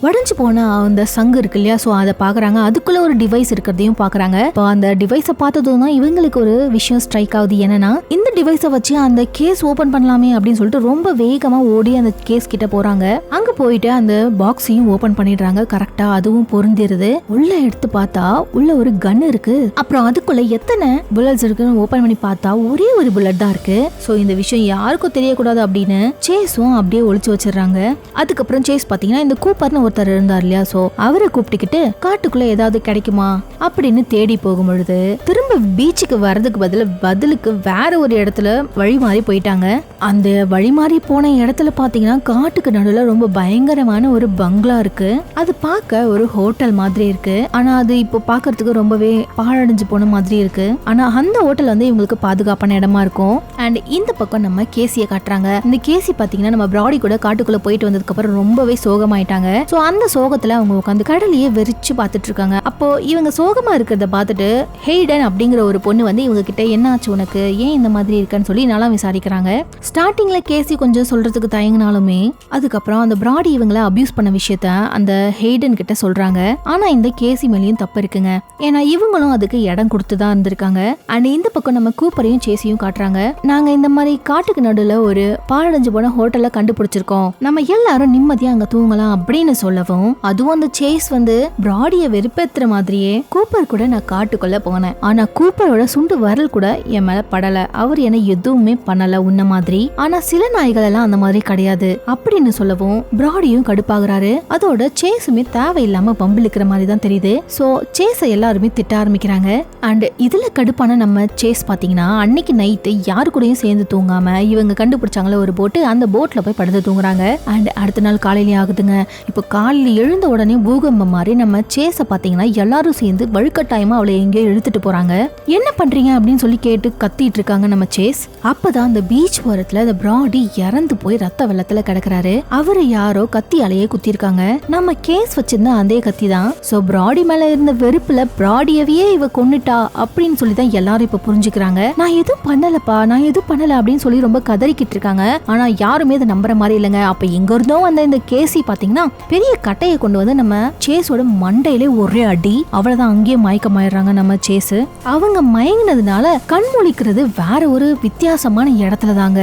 உடஞ்சு போன அந்த சங்கு இருக்கு இல்லையா, சோ அதை பாக்குறாங்க. அதுக்குள்ள ஒரு டிவைஸ் இருக்கிறதையும் பாக்குறாங்க. இப்போ அந்த டிவைஸை பார்த்ததும் தான் இவங்களுக்கு ஒரு விஷயம் ஸ்ட்ரைக் ஆகுது. என்னன்னா இந்த டிவைஸை வச்சு அந்த கேஸ் ஓபன் பண்ணலாமே அப்படின்னு சொல்லிட்டு ரொம்ப வேகமா ஓடி அந்த கேஸ் கிட்ட போறாங்க. அங்க போயிட்டு அந்த பாக்ஸையும் ஓபன் பண்ணிடுறாங்க. கரெக்டா அதுவும் பொருந்திருது. உள்ள எடுத்து பார்த்தா உள்ள ஒரு கன் இருக்கு. அப்புறம் அதுக்குள்ள எத்தனை புல்லட்ஸ் இருக்குன்னு ஓபன் பண்ணி பார்த்தா ஒரே ஒரு புல்லட் தான் இருக்கு. சோ இந்த விஷயம் யாருக்கும் தெரியக்கூடாது அப்படின்னு சேஸும் அப்படியே ஒளிச்சு வச்சிடறாங்க. அதுக்கப்புறம் சேஸ் பாத்தீங்கன்னா இந்த கூப்பர்னு ஒருத்தர் இருந்தார் இல்லையா, சோ அவரை கூப்பிட்டுக்கிட்டு காட்டுக்குள்ள ஏதாவது கிடைக்குமா அப்படின்னு தேடி போகும் பொழுது திரும்ப பீச்சுக்கு வர்றதுக்கு பதிலுக்கு வேற ஒரு இடத்துல வழி மாறி போயிட்டாங்க. அந்த வழி மாறி போன இடத்துல பாத்தீங்கன்னா காட்டுக்கு நடுவுல ரொம்ப பயங்கரமான ஒரு பங்களா இருக்கு. அது பார்க்க ஒரு ஹோட்டல் மாதிரி இருக்கு. ஆனா அது இப்போ பாக்குறதுக்கு ரொம்பவே பாழடைஞ்சு போன மாதிரி இருக்கு. ஆனா அந்த ஹோட்டல் வந்து இவங்களுக்கு பாதுகாப்பான இடமா இருக்கும். அண்ட் இந்த பக்கம் நம்ம கேசியை காட்டுறாங்க. இந்த கேசி பாத்தீங்கன்னா நம்ம பிராடி கூட காட்டுக்குள்ள போயிட்டு வந்ததுக்கு அப்புறம் ரொம்பவே சோகமாயிட்டாங்க. இருக்காங்க. சோ அந்த சோகத்துல அவங்க உட்காந்து கடலையே வெறிச்சு பாத்துட்டு இருக்காங்க. அப்போ இவங்க சோகமா இருக்கிறத பார்த்துட்டு ஹெய்டன் அப்படிங்கிற ஒரு பொண்ணு வந்து இவங்க கிட்ட என்ன ஆச்சு உனக்கு, ஏன் இந்த மாதிரி இருக்கன்னு சொல்லி நல்லா விசாரிக்கிறாங்க. ஸ்டார்டிங்ல கேசி கொஞ்சம் சொல்றதுக்கு தயங்கினாலுமே அதுக்கப்புறம் அந்த பிராடி இவங்கள அபியூஸ் பண்ண விஷயத்த அந்த ஹெய்டன் கிட்ட சொல்றாங்க. ஆனா இந்த கேசி மேலேயும் தப்பு இருக்குங்க. ஏன்னா இவங்களும் அதுக்கு இடம் கொடுத்துதான் இருந்திருக்காங்க. அண்ட் இந்த பக்கம் நம்ம கூப்பரையும் சேசியும் காட்டுறாங்க. நாங்க இந்த மாதிரி காட்டுக்கு நடுவுல ஒரு பாழடைஞ்சு போன ஹோட்டல்ல கண்டுபிடிச்சிருக்கோம், நம்ம எல்லாரும் நிம்மதியா அங்க தூங்கலாம் அப்படின்னு சொல்லவும் அதுவும் அந்த சேஸ் வந்து பிராடிய வெறுப்பேத்துற மாதிரியே கூப்பர் கூட நான் காட்டுக்குள்ள போனேன், ஆனா கூப்பரோட சுண்டு வரல் கூட என் மேல படல, அவர் என்ன எதுவுமே பண்ணல உன்ன மாதிரி, ஆனா சில நாய்கள் எல்லாம் அந்த மாதிரி கிடையாது அப்படின்னு சொல்லவும் பிராடியும் கடுப்பாகிறாரு. அதோட சேஸுமே தேவையில்லாம பம்பிழுக்கிற மாதிரி தான் தெரியுது. சோ சேஸ எல்லாருமே திட்ட ஆரம்பிக்கிறாங்க. அண்ட் இதுல கடுப்பான நம்ம சேஸ் பாத்தீங்கன்னா அன்னைக்கு நைட்டு யாரு கூடயும் சேர்ந்து தூங்காம இவங்க கண்டுபிடிச்சாங்களே ஒரு போட்டு, அந்த போட்ல போய் படுத்து தூங்குறாங்க. அண்ட் அடுத்த நாள் காலையில ஆகுதுங்க. இப்போ காலையில எழுந்த உடனே பூகம்பம் மாதிரி நம்ம சேஸ பாத்தீங்கன்னா எல்லாரும் சேர்ந்து வழுக்கட்டாயமா அவளை எங்கேயோ இழுத்துட்டு போறாங்க. என்ன பண்றீங்க அப்படின்னு சொல்லி கேட்டு கத்திட்டு இருக்காங்க நம்ம சேஸ். அப்பதான் அந்த பீச் ஓரத்துல அந்த பிராடி இறந்து போய் ரத்த வெள்ளத்துல கிடக்குறாரு. அவரு யாரோ கத்தியாலேயே குத்திருக்காங்க. நம்ம கேஸ் வச்சிருந்த அதே கத்தி தான். சோ பிராடி மேல இருந்த வெறுப்புல பிராடியவே இவ கொன்னுட்டா அப்படின்னு சொல்லி தான் எல்லாரும் இப்ப புரிஞ்சுக்கிறாங்க. நான் எதுவும் பண்ணலப்பா, நான் எதுவும் பண்ணல அப்படின்னு சொல்லி ரொம்ப கதறிக்கிட்டு இருக்காங்க. ஆனா யாருமே அதை நம்புற மாதிரி இல்லைங்க. அப்ப எங்க இருந்தோ வந்த இந்த கேசி பாத்தீங்கன்னா பெரிய கட்டையை கொண்டு வந்து நம்ம சேஸோட மண்டையிலே ஒரே அடி. அவ்வளவுதான், அங்கேயே மயக்கமாயிடுறாங்க நம்ம சேஸ். அவங்க மயங்கினதுனால கண் முழிக்கிறது வேற ஒரு வித்தியாசமான இடத்துல தாங்க.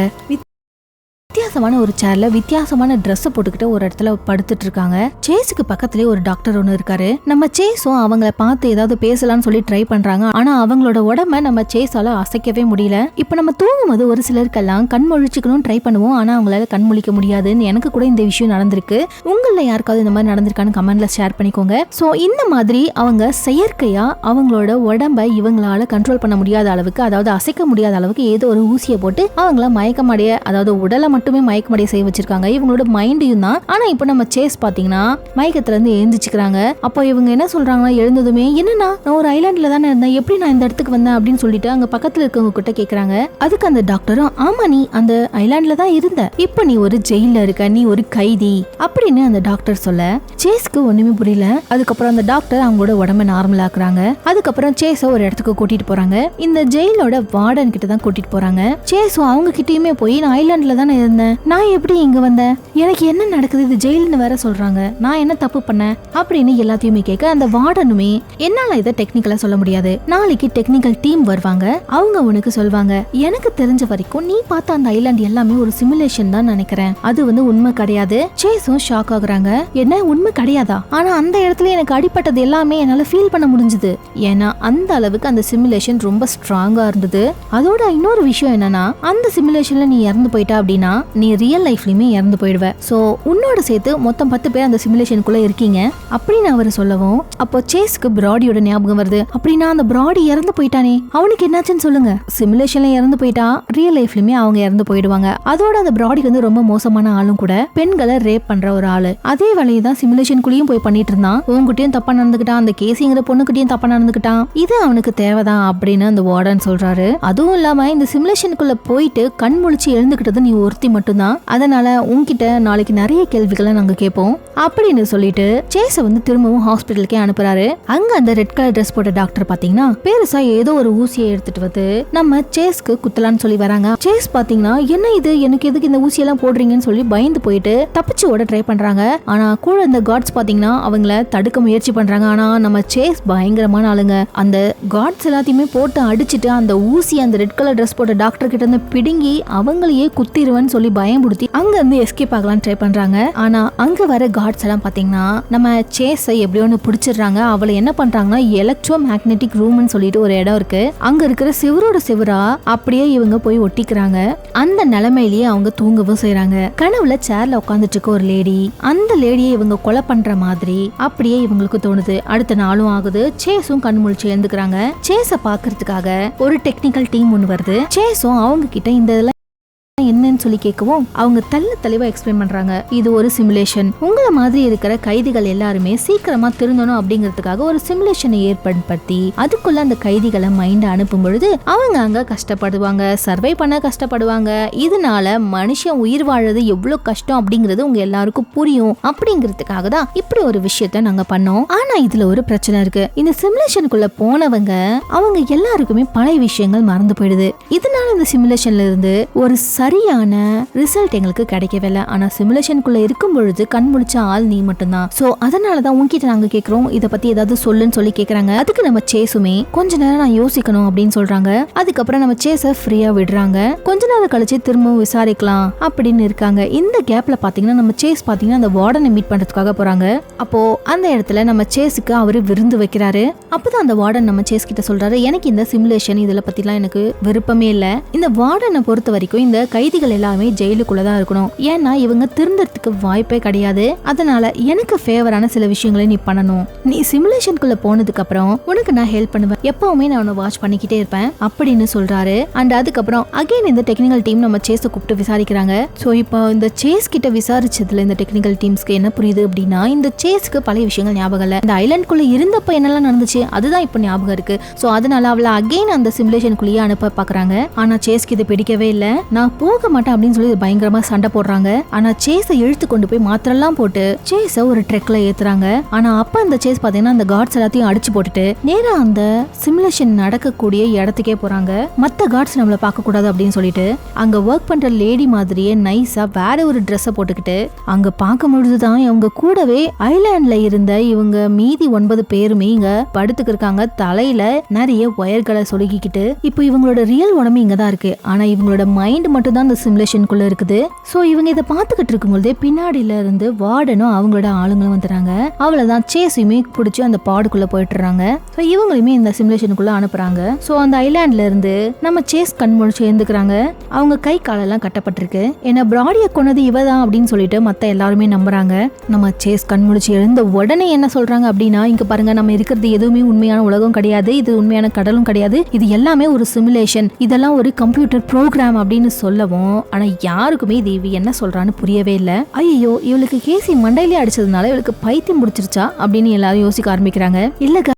வித்தியாசமான ஒரு சேர்ல வித்தியாசமான ட்ரெஸ் போட்டுக்கிட்டு ஒரு இடத்துல படுத்துட்டு இருக்காங்க. சேஸுக்கு பக்கத்துலயே ஒரு டாக்டர் ஒன்னு இருக்காரு. நம்ம சேஸும் அவங்கள பார்த்து ஏதாவது பேசலாம்னு சொல்லி ட்ரை பண்றாங்க. ஆனா அவங்களோட உடம்ப நம்ம சேஸால அசைக்கவே முடியல. இப்ப நம்ம தூங்கும்போது ஒரு சிலருக்கெல்லாம் கண் முழிச்சுக்கணும் ட்ரை பண்ணுவோம், ஆனா அவங்களால கண் முழிக்க முடியாதுன்னு எனக்கு கூட இந்த விஷயம் நடந்திருக்கு. உங்கள யாருக்காவது இந்த மாதிரி நடந்திருக்கான்னு கமெண்ட்ல ஷேர் பண்ணிக்கோங்க. சோ இந்த மாதிரி அவங்க செயற்கையா அவங்களோட உடம்ப இவங்களால கண்ட்ரோல் பண்ண முடியாத அளவுக்கு, அதாவது அசைக்க முடியாத அளவுக்கு ஏதோ ஒரு ஊசியை போட்டு அவங்கள மயக்கமடைய, அதாவது உடலை மட்டுமே மயக்கமடைய செய்ய வச்சிருக்காங்க. இவங்களோட மைண்டையும் தான். ஆனா இப்போ நம்ம சேஸ் பாத்தீங்கன்னா மயக்கத்துல இருந்து எழுந்துச்சுக்கிறாங்க. அப்போ இவங்க என்ன சொல்றாங்கன்னா, எழுந்ததுமே என்னன்னா நான் ஒரு ஐலாண்ட்ல தானே இருந்தேன், எப்படி நான் இந்த இடத்துக்கு வந்தேன் அப்படின்னு சொல்லிட்டு அங்க பக்கத்துல இருக்கவங்க கிட்ட கேக்குறாங்க. அதுக்கு அந்த டாக்டரும் ஆமா நீ அந்த ஐலாண்ட்ல தான் இருந்த, இப்ப நீ ஒரு ஜெயில இருக்க, நீ ஒரு கைதி அப்படின்னு அந்த டாக்டர் சொல்ல சேஸ்க்கு ஒண்ணுமே புரியல. அதுக்கப்புறம் அந்த டாக்டர் அவங்களோட உடம்ப நார்மல் ஆக்குறாங்க. அதுக்கப்புறம் சேஸ ஒரு இடத்துக்கு கூட்டிட்டு போறாங்க. இந்த ஜெயிலோட வார்டன் கிட்ட தான் கூட்டிட்டு போறாங்க. சேஸும் அவங்க கிட்டயுமே போய் நான் ஐலாண்ட்ல தானே இருந்தேன், நான் எப்படி இங்க வந்தேன், எனக்கு என்ன நடக்குது, இது ஜெயில்னு வேற சொல்றாங்க, நான் என்ன தப்பு பண்ணேன் அப்படின்னு எல்லாத்தையுமே கேட்க அந்த வார்டனுமே என்னால இதை டெக்னிக்கலா சொல்ல முடியாது, நாளைக்கு டெக்னிக்கல் டீம் வருவாங்க, அவங்க உனக்கு சொல்வாங்க, எனக்கு தெரிஞ்ச வரைக்கும் நீ பார்த்த அந்த ஐலாண்ட் எல்லாமே ஒரு சிமுலேஷன் தான் நினைக்கிறேன், அது வந்து உண்மை கிடையாது. சேஸும் ஷாக் ஆகுறாங்க. என்ன உண்மை கிடையாதா? ஆனா அந்த இடத்துல எனக்கு அடிப்பட்டது எல்லாமே என்னால ஃபீல் பண்ண முடிஞ்சது, ஏன்னா அந்த அளவுக்கு அந்த சிமுலேஷன் ரொம்ப ஸ்ட்ராங்கா இருந்தது. அதோட இன்னொரு விஷயம் என்னன்னா, அந்த சிமுலேஷன்ல நீ இறந்து போயிட்டா அப்படின்னா நீ ரியல் லைஃப்லயுமே இறந்து போயிடுவ. சோ உன்னோட சேர்த்து மொத்தம் 10 பேர் அந்த சிமுலேஷனுக்குள்ள இருக்கீங்க அப்படின்னு அவர் சொல்லவும் அப்போ சேஸ்க்கு பிராடியோட ஞாபகம் வருது. அப்படின்னா அந்த பிராடி இறந்து போயிட்டானே, அவனுக்கு என்னாச்சுன்னு சொல்லுங்க. சிமுலேஷன்ல இறந்து போயிட்டா ரியல் லைஃப்லயுமே அவங்க இறந்து போயிடுவாங்க. அதோட அந்த பிராடி வந்து ரொம்ப மோசமான ஆளும் கூட, பெண்களை ரேப் பண்ற ஒரு ஆளு. அதே வேலையை தான் சிமுலேஷனுக்குள்ளேயும் போய் பண்ணிட்டு இருந்தான். உங்ககிட்டயும் தப்பா நடந்துக்கிட்டான், அந்த கேசிங்கிற பொண்ணுகிட்டயும் தப்பா நடந்துக்கிட்டான். இது அவனுக்கு தேவைதான் அப்படின்னு அந்த வார்டன் சொல்றாரு. அதுவும் இல்லாம இந்த சிமுலேஷனுக்குள்ள போயிட்டு கண் முழிச்சு எழுந்துக்கிட்டது நீ ஒருத்தி மட்டும்தான், அதனால உன்கிட்ட நாளைக்கு நிறைய கேள்விகளை நாங்க கேட்போம் அப்படின்னு சொல்லிட்டு சேஸ வந்து திரும்பவும் ஹாஸ்பிட்டலுக்கே அனுப்புறாரு. அங்க அந்த ரெட் கலர் ட்ரெஸ் போட்ட டாக்டர் பாத்தீங்கன்னா பெருசா ஏதோ ஒரு ஊசியை எடுத்துட்டு வந்து நம்ம சேஸ்க்கு குத்தலான்னு சொல்லி வராங்க. சேஸ் பாத்தீங்கன்னா என்ன இது, எனக்கு எதுக்கு இந்த ஊசியெல்லாம் போடுறீங்கன்னு சொல்லி பயந்து போயிட்டு தப்பிச்சு ஓட ட்ரை பண்றாங்க. ஆனா கூட இந்த காட்ஸ் பாத்தீங்கன்னா அவங்கள தடுக்க முயற்சி பண்றாங்க. ஆனா நம்ம சேஸ் பயங்கரமான ஆளுங்க. அந்த காட்ஸ் எல்லாத்தையுமே போட்டு அடிச்சுட்டு அந்த ஊசி அந்த ரெட் கலர் ட்ரெஸ் போட்ட டாக்டர் கிட்ட இருந்து பிடுங்கி அவங்களையே குத்திடுவேன்னு சொல்லி பயமுடுத்தி அங்க இருந்து எஸ்கேப் ஆகலாம் ட்ரை பண்றாங்க. ஆனா அங்க வர காட்ஸ் எல்லாம் பாத்தீங்கன்னா நம்ம சேஸை எப்படியோ பிடிச்சிடுறாங்க. அவளை என்ன பண்றாங்கன்னா எலக்ட்ரோ மேக்னெட்டிக் ரூம்னு சொல்லிட்டு ஒரு இடம் இருக்கு, அங்க இருக்கிற சிவரோட சிவரா அப்படியே இவங்க போய் ஒட்டிக்கிறாங்க. அந்த நிலைமையிலேயே அவங்க தூங்கவும் செய்யறாங்க. கனவுல சேர்ல உட்காந்துட்டு இருக்க ஒரு லேடி, அந்த லேடியை இவங்க கொலை பண்ற மாதிரி அப்படியே இவங்களுக்கு தோணுது. அடுத்த நாளும் ஆகுது. சேஸும் கண் முழிச்சு எழுந்துக்கிறாங்க. சேஸை பாக்குறதுக்காக ஒரு டெக்னிக்கல் டீம் ஒன்று வருது. சேஸும் அவங்க கிட்ட இந்த என்னன்னு சொல்லி கேட்கவும் அவங்க தெளிவா எக்ஸ்பிளைன் பண்றாங்க. இது ஒரு சிமுலேஷன். உங்களை மாதிரி இருக்கிற கைதிகள் எல்லாருமே சீக்கிரமா திருந்தணும் அப்படிங்கிறதுக்காக ஒரு சிமுலேஷனை ஏற்படுத்தி அதுக்குள்ள அந்த கைதிகளை மைண்ட் அனுப்பும் பொழுது அவங்க அங்க கஷ்டப்படுவாங்க, சர்வை பண்ண கஷ்டப்படுவாங்க. இதனால மனுஷன் உயிர் வாழறது எவ்வளவு கஷ்டம் அப்படிங்கிறது உங்க எல்லாருக்கும் புரியும் அப்படிங்கிறதுக்காக தான் இப்படி ஒரு விஷயத்த நாங்க பண்ணோம். ஆனா இதுல ஒரு பிரச்சனை இருக்கு. இந்த சிமுலேஷனுக்குள்ள போனவங்க அவங்க எல்லாருக்குமே பழைய விஷயங்கள் மறந்து போயிடுது. இதனால இந்த சிமுலேஷன்ல இருந்து ஒரு சரியான ரிசல்ட் எங்களுக்கு கிடைக்கவே இல்லை. ஆனா சிமுலேஷனுக்குள்ள இருக்கும் பொழுது கண் முழிச்ச ஆள் நீ மட்டும்தான். சோ அதனாலதான் உங்ககிட்ட நாங்க கேக்குறோம், இத பத்தி ஏதாவது சொல்லுன்னு சொல்லி கேக்குறாங்க. அதுக்கு நம்ம சேஸுமே கொஞ்ச நேரம் நான் யோசிக்கணும் அப்படின்னு சொல்றாங்க. அதுக்கப்புறம் நம்ம சேஸ ஃப்ரீயா விடுறாங்க. கொஞ்ச நேரம் கழிச்சு திரும்பவும் விசாரிக்கலாம் அப்படின்னு இருக்காங்க. இந்த கேப்ல பாத்தீங்கன்னா நம்ம சேஸ் பாத்தீங்கன்னா அந்த வார்டனை மீட் பண்றதுக்காக போறாங்க. அப்போ அந்த இடத்துல நம்ம சேஸுக்கு அவரு விருந்து வைக்கிறாரு. அப்பதான் அந்த வார்டன் நம்ம சேஸ் கிட்ட சொல்றாரு, எனக்கு இந்த சிமுலேஷன் இதுல பத்திலாம் எனக்கு விருப்பமே இல்ல. இந்த வார்டனை பொறுத்த வரைக்கும் இந்த கைதிகள் எல்லாமே ஜெயிலுக்குள்ளதான் இருக்கணும். ஏன்னா இவங்க திருந்தறதுக்கு வாய்ப்பே கிடையாது. அதனால எனக்கு ஃபேவரான சில விஷயங்களை நீ பண்ணணும். நீ சிமுலேஷனுக்குள்ள போனதுக்கு அப்புறம் உனக்கு நான் ஹெல்ப் பண்ணுவேன். எப்பவுமே நான் உன்னை வாட்ச் பண்ணிக்கிட்டே இருப்பேன் அப்படின்னு சொல்றாரு. அண்ட் அதுக்கப்புறம் அகைன் இந்த டெக்னிக்கல் டீம் நம்ம சேஸை கூப்பிட்டு விசாரிக்கிறாங்க. சோ இப்போ இந்த சேஸ் கிட்ட விசாரிச்சதுல இந்த டெக்னிக்கல் டீம்ஸ்க்கு என்ன புரியுது அப்படின்னா, இந்த சேஸ்க்கு பழைய விஷயங்கள் ஞாபகம் இல்ல. இந்த ஐலாண்டுக்குள்ள இருந்தப்ப என்னெல்லாம் நடந்துச்சு அதுதான் இப்ப ஞாபகம் இருக்கு. சோ அதனால அவளை அகைன் அந்த சிமுலேஷனுக்குள்ளேயே அனுப்ப பாக்குறாங்க. ஆனா சேஸ்க்கு இது பிடிக்கவே இல்ல. நான் போக மாட்டேன் அப்படின்னு சொல்லி பயங்கரமா சண்டை போடுறாங்க. ஆனா சேஸை இழுத்து கொண்டு போய் மாத்திரலாம் போட்டு சேஸ ஒரு ட்ரெக்ல ஏத்துறாங்க. ஆனா அப்ப அந்த சேஸ் பாத்தீங்கன்னா அந்த கார்ட்ஸ் எல்லாத்தையும் அடிச்சு போட்டுட்டு நேரா அந்த சிமுலேஷன் நடக்கக்கூடிய இடத்துக்கே போறாங்க. மத்த கார்ட்ஸ் நம்மள பார்க்க கூடாது அப்படின்னு சொல்லிட்டு அங்க ஒர்க் பண்ற லேடி மாதிரியே நைஸா வேற ஒரு ட்ரெஸ்ஸை போட்டுக்கிட்டு அங்க பார்க்கும் பொழுதுதான் அவங்க கூடவே ஐலாண்ட்ல இருந்த இவங்க மீதி 9 பேருமே இங்க படுத்துக்கு இருக்காங்க. தலையில நிறைய ஒயர்களை சொருகிக்கிட்டு. இப்போ இவங்களோட ரியல் உடம்பு இங்கதான் இருக்கு. ஆனா இவங்களோட மைண்ட் மட்டும் தான் இந்த சிமுலேஷனுக்குள்ள இருக்குது. சோ இவங்க இதை பார்த்துக்கிட்டு இருக்கும்போதே பின்னாடியில இருந்து வார்டனும் அவங்களோட ஆளுங்களும் வந்துறாங்க. அவ்வளவுதான் சேஸையுமே பிடிச்சி அந்த பாடுக்குள்ள போயிட்டுறாங்க. சோ இவங்களுமே இந்த சிமுலேஷனுக்குள்ள அனுப்புறாங்க. சோ அந்த ஐலாண்ட்ல இருந்து நம்ம சேஸ் கண்முழிச்சு எழுந்துக்கிறாங்க. அவங்க கை காலெல்லாம் கட்டப்பட்டிருக்கு. ஏன்னா பிராடிய கொன்னது இவதான் அப்படின்னு சொல்லிட்டு மத்த எல்லாருமே நம்புறாங்க. நம்ம சேஸ் கண்முழிச்சு எழுந்த உடனே என்ன சொல்றாங்க அப்படின்னா, இங்க பாருங்க, நம்ம இருக்கிறது எதுவுமே உண்மையான உலகம் கிடையாது, இது உண்மையான கடலும் கிடையாது, இது எல்லாமே ஒரு சிமுலேஷன், இதெல்லாம் ஒரு கம்ப்யூட்டர் ப்ரோக்ராம் அப்படின்னு சொல்லவும், ஆனா யாருக்குமே தேவி என்ன சொல்றான்னு புரியவே இல்லை. ஐயோ, இவளுக்கு கேசி மண்டையிலே அடிச்சதுனால இவளுக்கு பைத்தியம் முடிச்சிருச்சா அப்படின்னு எல்லாரும் யோசிக்க ஆரம்பிக்கிறாங்க. இல்ல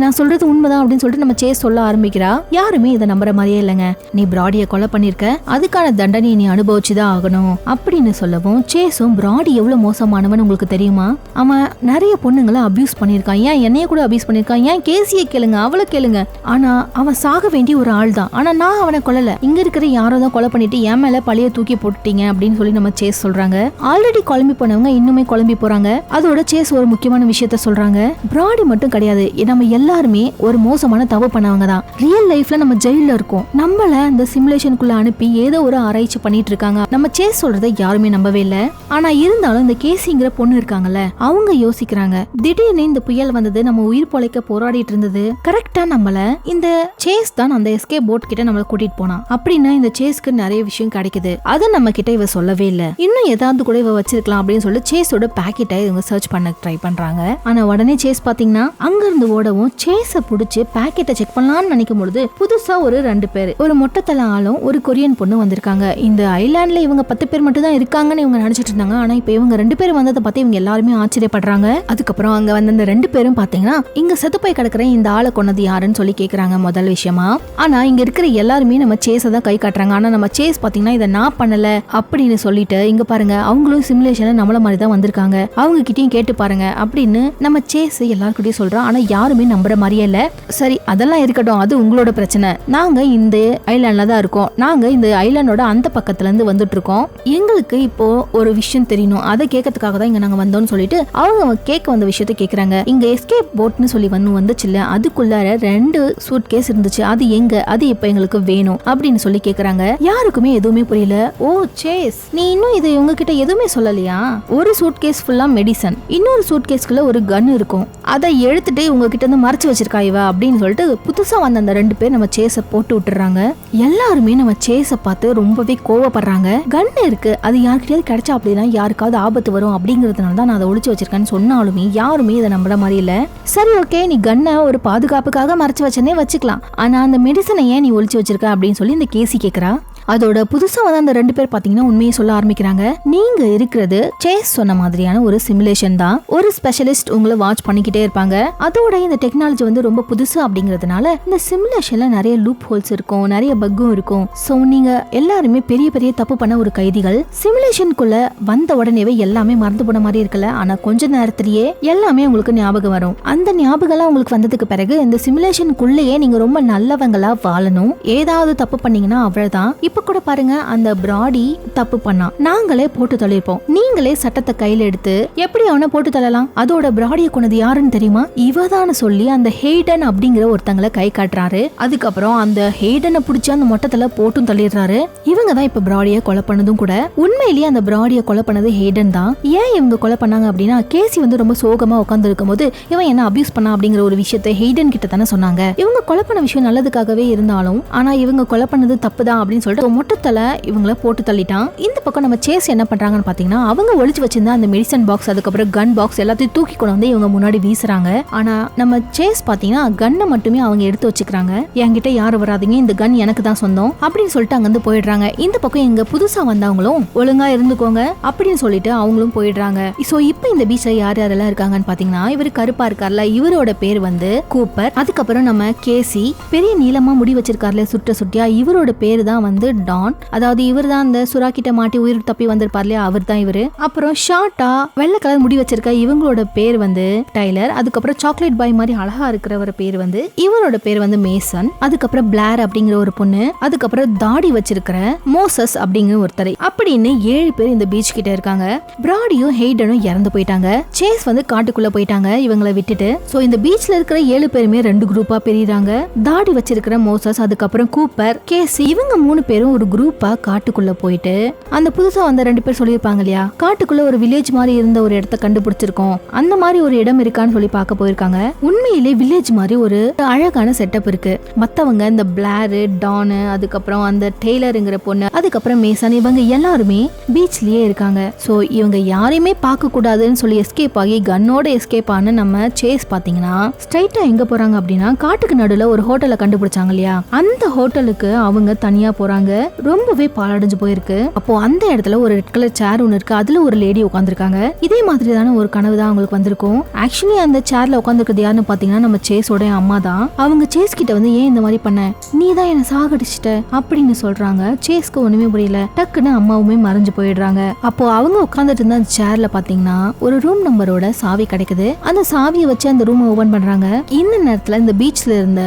நான் சொல்றது உண்மைதான் அப்படின்னு சொல்லிட்டு நம்ம சேஸ் சொல்ல ஆரம்பிக்கிறா. யாருமே இதை நம்புற மாதிரியே இல்லைங்க. நீ பிராடியை கொலை பண்ணிருக்க, அதுக்கான தண்டனை நீ அனுபவிச்சுதான் ஆகணும் அப்படின்னு சொல்லவும், சேஸும் பிராடி எவ்வளவு மோசமானவன் உங்களுக்கு தெரியுமா, அவன் நிறைய பொண்ணுங்களை அபியூஸ் பண்ணிருக்கான், ஏன் என்னைய கூட அபியூஸ் பண்ணிருக்கான், ஏன் கேசியை கேளுங்க, அவளை கேளுங்க, ஆனா அவன் சாக வேண்டிய ஒரு ஆள் தான், ஆனா நான் அவனை கொல்லல, இங்க இருக்கிற யாரோ தான் கொலை பண்ணிட்டு என் மேல பழைய தூக்கி போட்டுட்டீங்க அப்படின்னு சொல்லி நம்ம சேஸ் சொல்றாங்க. ஆல்ரெடி குழம்பி போனவங்க இன்னுமே குழம்பி போறாங்க. அதோட சேஸ் ஒரு முக்கியமான விஷயத்த சொல்றாங்க, பிராடி மட்டும் கிடையாது, நம்ம எல்லாருமே ஒரு மோசமான தப்பு பண்ணவங்க தான். ரியல் லைஃப்ல நம்ம ஜெயில இருக்கோம், நம்மள இந்த சிமுலேஷனுக்குள்ள அனுப்பி ஏதோ ஒரு ஆராய்ச்சி பண்ணிட்டு இருக்காங்க. நம்ம சேஸ் சொல்றதை யாருமே நம்பவே இல்லை. ஆனா இருந்தாலும் இந்த கேசிங்கிற பொண்ணு இருக்காங்கல்ல, அவங்க யோசிக்கிறாங்க, திடீர்னு இந்த புயல் வந்தது, நம்ம உயிர் பொழைக்க போராடிட்டு இருந்தது, கரெக்டா நம்மள இந்த சேஸ் தான் அந்த எஸ்கேப் போட் கிட்ட நம்மள கூட்டிட்டு போனா, அப்படின்னா இந்த சேஸ்க்கு நிறைய விஷயம் கிடைக்குது, அதை நம்ம கிட்ட இவ சொல்லவே இல்லை, இன்னும் ஏதாவது கூட இவ வச்சிருக்கலாம் அப்படின்னு சொல்லி சேஸோட பாக்கெட்டை இவங்க சர்ச் பண்ண ட்ரை பண்றாங்க. ஆனா உடனே சேஸ் பாத்தீங்கன்னா அங்க இருந்து ஓடவும் சேஸ புடிச்சு பாக்கெட்டை செக் பண்ணலாம்னு நினைக்கும் பொழுது புதுசா ஒரு 2 பேர், ஒரு மொட்டைத்தலை ஆளும் ஒரு கொரியன் பொண்ணு வந்திருக்காங்க. இந்த ஐலாண்ட்ல இவங்க 10 பேர் மட்டும் தான் இருக்காங்கன்னு இவங்க நினைச்சிட்டு இருந்தாங்க. ஆனா இப்ப இவங்க 2 பேரும் வந்ததை பார்த்து இவங்க எல்லாருமே ஆச்சரியப்படுறாங்க. அதுக்கப்புறம் அங்க வந்த இந்த 2 பேரும் பாத்தீங்கன்னா இங்க செத்து போய் கிடக்குற இந்த ஆளை கொன்னது யாருன்னு சொல்லி கேக்குறாங்க முதல் விஷயமா. ஆனா இங்க இருக்கிற எல்லாருமே நம்ம சேஸ தான் கை காட்டுறாங்க. ஆனா நம்ம சேஸ் பாத்தீங்கன்னா இதை நான் பண்ணல அப்படின்னு சொல்லிட்டு, இங்க பாருங்க அவங்களும் சிமுலேஷன்ல நம்மள மாதிரி தான் வந்திருக்காங்க, அவங்க கிட்டயும் கேட்டு பாருங்க அப்படின்னு நம்ம சேஸ் எல்லாருக்கிட்டையும் சொல்றோம். ஆனா யாருமே நம்புற மாதிரியே இல்ல. சரி அதெல்லாம் இருக்கட்டும், அது உங்களோட பிரச்சனை, நாங்க இந்த ஐலாண்ட்ல தான் இருக்கோம், நாங்க இந்த ஐலாண்டோட அந்த பக்கத்துல இருந்து வந்துட்டு இருக்கோம், எங்களுக்கு இப்போ ஒரு விஷயம் தெரியணும், அதை கேட்கறதுக்காக தான் இங்க நாங்க வந்தோம்னு சொல்லிட்டு அவங்க கேட்க வந்த விஷயத்த கேக்குறாங்க. இங்க எஸ்கேப் போட்னு சொல்லி வந்துச்சுல்ல, அதுக்குள்ளார 2 சூட் கேஸ் இருந்துச்சு, அது எங்க, அது இப்ப எங்களுக்கு வேணும் அப்படின்னு சொல்லி கேக்குறாங்க. யாருக்குமே எதுவுமே புரியல. ஓ சேஸ், நீ இன்னும் இது இவங்க கிட்ட எதுவுமே சொல்லலையா? ஒரு சூட் கேஸ் ஃபுல்லா மெடிசன், இன்னொரு சூட் கேஸ்க்குள்ள ஒரு கன் இருக்கும், அதை எடுத்துட்டு உங்ககிட்ட இருந்து மறைச்சு வச்சிருக்கா இவ அப்படின்னு சொல்லிட்டு புதுசா வந்த அந்த 2 பேர் நம்ம சேஸ போட்டு விட்டுறாங்க. எல்லாருமே நம்ம சேஸ பார்த்து ரொம்பவே கோவப்படுறாங்க. கன் இருக்கு, அது யாருக்கிட்டயாவது கிடைச்சா அப்படின்னா யாருக்காவது ஆபத்து வரும் அப்படிங்கறதுனால தான் நான் அதை ஒளிச்சு வச்சிருக்கேன்னு சொன்னாலுமே யாருமே இதை நம்புற மாதிரி இல்ல. சரி ஓகே, நீ கன்னை ஒரு பாதுகாப்புக்காக மறைச்சு வச்சனே வச்சுக்கலாம், ஆனா அந்த மெடிசனை ஏன் நீ ஒளிச்சு வச்சிருக்க அப்படின்னு சொல்லி இந்த கேசி கேக்குறா. அதோட புதுசா வந்து அந்த 2 பேர் பாத்தீங்கன்னா உண்மையை சொல்ல ஆரம்பிக்கிறாங்க. நீங்க இருக்கிறது சேஸ் சொன்ன மாதிரியான ஒரு சிமுலேஷன் தான். ஒரு ஸ்பெஷலிஸ்ட் உங்களை வாட்ச் பண்ணிக்கிட்டே இருப்பாங்க. அதோட இந்த டெக்னாலஜி வந்து ரொம்ப புதுசு அப்படிங்கறதுனால இந்த சிமுலேஷன்ல நிறைய லூப் ஹோல்ஸ் இருக்கும், நிறைய பக்கும் இருக்கும். சோ நீங்க எல்லாருமே பெரிய பெரிய தப்பு பண்ண ஒரு கைதிகள். சிமுலேஷனுக்குள்ள வந்த உடனேவே எல்லாமே மறந்து போன மாதிரி இருக்கல. ஆனா கொஞ்ச நேரத்திலேயே எல்லாமே உங்களுக்கு ஞாபகம் வரும். அந்த ஞாபகம் உங்களுக்கு வந்ததுக்கு பிறகு இந்த சிமுலேஷனுக்குள்ளேயே நீங்க ரொம்ப நல்லவங்களா வாழணும். ஏதாவது தப்பு பண்ணீங்கன்னா அவ்வளவுதான். இப்ப கூட பாருங்க, அந்த பிராடி தப்பு பண்ணா நாங்களே போட்டு தள்ளிருப்போம். நீங்களே சட்டத்தை கையில எடுத்து எப்படி அவனை போட்டு தள்ளலாம்? அதோட பிராடியை கொண்டது யாருன்னு தெரியுமா? இவதான்னு சொல்லி அந்த ஹேடன் அப்படிங்கிற ஒருத்தங்களை கை காட்டுறாரு. அதுக்கப்புறம் அந்த ஹேடனை பிடிச்சி அந்த மொட்டத்துல போட்டும் தள்ளிடுறாரு. இவங்க தான் இப்ப பிராடியை கொலை பண்ணதும் கூட. உண்மையிலேயே அந்த பிராடியை கொலை பண்ணது ஹேடன் தான். ஏன் இவங்க கொலை பண்ணாங்க அப்படின்னா, கேசி வந்து ரொம்ப சோகமா உட்கார்ந்து இருக்கும் போது இவன் என்ன அபியூஸ் பண்ணா அப்படிங்கிற ஒரு விஷயத்தை ஹேடன் கிட்ட தானே சொன்னாங்க. இவங்க கொலை பண்ண விஷயம் நல்லதுக்காகவே இருந்தாலும் ஆனா இவங்க கொலை பண்ணது தப்புதான் அப்படின்னு சொல்லிட்டு மொட்டத்துல இவங்கள போட்டு தள்ளிட்டான். இந்த பக்கம் நம்ம சேஸ் என்ன பண்றாங்கன்னு பாத்தீங்கன்னா, அவங்க ஒளிச்சு வச்சிருந்த அந்த மெடிசன் பாக்ஸ், அதுக்கப்புறம் கன் பாக்ஸ் எல்லாத்தையும் தூக்கி கொண்டு வந்து இவங்க முன்னாடி வீசுறாங்க. ஆனா நம்ம சேஸ் பாத்தீங்கன்னா கன்னை மட்டுமே அவங்க எடுத்து வச்சுக்கிறாங்க. என்கிட்ட யாரும் வராதீங்க, இந்த கன் எனக்கு தான் சொந்தம் அப்படின்னு சொல்லிட்டு அங்கிருந்து போயிடுறாங்க. இந்த பக்கம் இங்க புதுசா வந்தவங்களும் ஒழுங்கா இருந்துக்கோங்க அப்படின்னு சொல்லிட்டு அவங்களும் போயிடுறாங்க. சோ இப்போ இந்த பீச்ல யார் யாரெல்லாம் இருக்காங்கன்னு பாத்தீங்கன்னா, இவரு கருப்பா இருக்கார்ல, இவரோட பேர் வந்து கூப்பர். அதுக்கப்புறம் நம்ம கேசி, பெரிய நீளமா முடி வச்சிருக்காருல சுட்ட சுட்டியா, இவரோட பேரு தான் வந்து டான். அதாவது இவர் தான் அந்த சுறா கிட்ட மாட்டி உயிர் தப்பி வந்திருப்பார் இல்லையா, அவர் தான் இவரு. அப்புறம் ஷார்ட்டா வெள்ளை கலர் முடி வச்சிருக்க இவங்களோட பேர் வந்து டைலர். அதுக்கப்புறம் சாக்லேட் பாய் மாதிரி அழகா இருக்கிறவர் பேர் வந்து, இவரோட பேர் வந்து மேசன். அதுக்கப்புறம் பிளார் அப்படிங்கிற ஒரு பொண்ணு. அதுக்கப்புறம் தாடி வச்சிருக்கிற மோசஸ் அப்படிங்கிற ஒருத்தர். அப்படின்னு 7 பேர் இந்த பீச் கிட்ட இருக்காங்க. பிராடியும் ஹெய்டனும் இறந்து போயிட்டாங்க. சேஸ் வந்து காட்டுக்குள்ள போயிட்டாங்க இவங்களை விட்டுட்டு. சோ இந்த பீச்ல இருக்கிற 7 பேருமே 2 குரூப்பா பிரிறாங்க. தாடி வச்சிருக்கிற மோசஸ், அதுக்கப்புறம் கூப்பர், கேசி, இவங்க 3 பேரும் ஒரு குரூப்பா காட்டுக்குள்ள போயிட்டு அந்த புதுசா வந்த 2 பேர் சொல்லியிருப்பாங்க இல்லையா, காட்டுக்குள்ள ஒரு வில்லேஜ் மாதிரி இருந்த ஒரு இடத்த கண்டுபிடிச்சிருக்கோம், அந்த மாதிரி ஒரு இடம் இருக்கான்னு சொல்லி பார்க்க போயிருக்காங்க. உண்மையிலே வில்லேஜ் மாதிரி ஒரு அழகான செட்டப் இருக்கு. மத்தவங்க இந்த பிளாரு, டான், அதுக்கப்புறம் அந்த டெய்லருங்கிற பொண்ணு, அதுக்கப்புறம் மேசன், இவங்க எல்லாருமே பீச்லயே இருக்காங்க. சோ இவங்க யாரையுமே பார்க்க கூடாதுன்னு சொல்லி எஸ்கேப் ஆகி கன்னோட எஸ்கேப் ஆன நம்ம சேஸ் பாத்தீங்கன்னா ஸ்ட்ரைட்டா எங்க போறாங்க அப்படின்னா, காட்டுக்கு நடுவுல ஒரு ஹோட்டலை கண்டுபிடிச்சாங்க இல்லையா, அந்த ஹோட்டலுக்கு அவங்க தனியா போறாங்க. ரொம்பவே பாழடைஞ்சு போயிருக்கு. அப்போ அந்த இடத்துல ஒரு ரெட் கலர் சேர் ஒன்னு இருக்கு, அதுல ஒரு லேடி உட்காந்துருக்காங்க. இதே மாதிரிதான ஒரு கனவு தான் அவங்களுக்கு வந்திருக்கும். ஆக்சுவலி அந்த சேர்ல உட்காந்துருக்கிறது யாருன்னு பாத்தீங்கன்னா நம்ம சேஸோட அம்மா தான். அவங்க சேஸ் கிட்ட வந்து ஏன் இந்த மாதிரி பண்ண, நீ தான் என்ன சாகடிச்சிட்ட அப்படின்னு சொல்றாங்க. சேஸ்க்கு ஒண்ணுமே புரியல. டக்குன்னு அம்மாவுமே மறைஞ்சு போயிடுறாங்க. அப்போ அவங்க உட்காந்துட்டு இருந்த அந்த சேர்ல பாத்தீங்கன்னா ஒரு ரூம் நம்பரோட சாவி கிடைக்குது. அந்த சாவியை வச்சு அந்த ரூம் ஓபன் பண்றாங்க. இந்த நேரத்துல இந்த பீச்ல இருந்த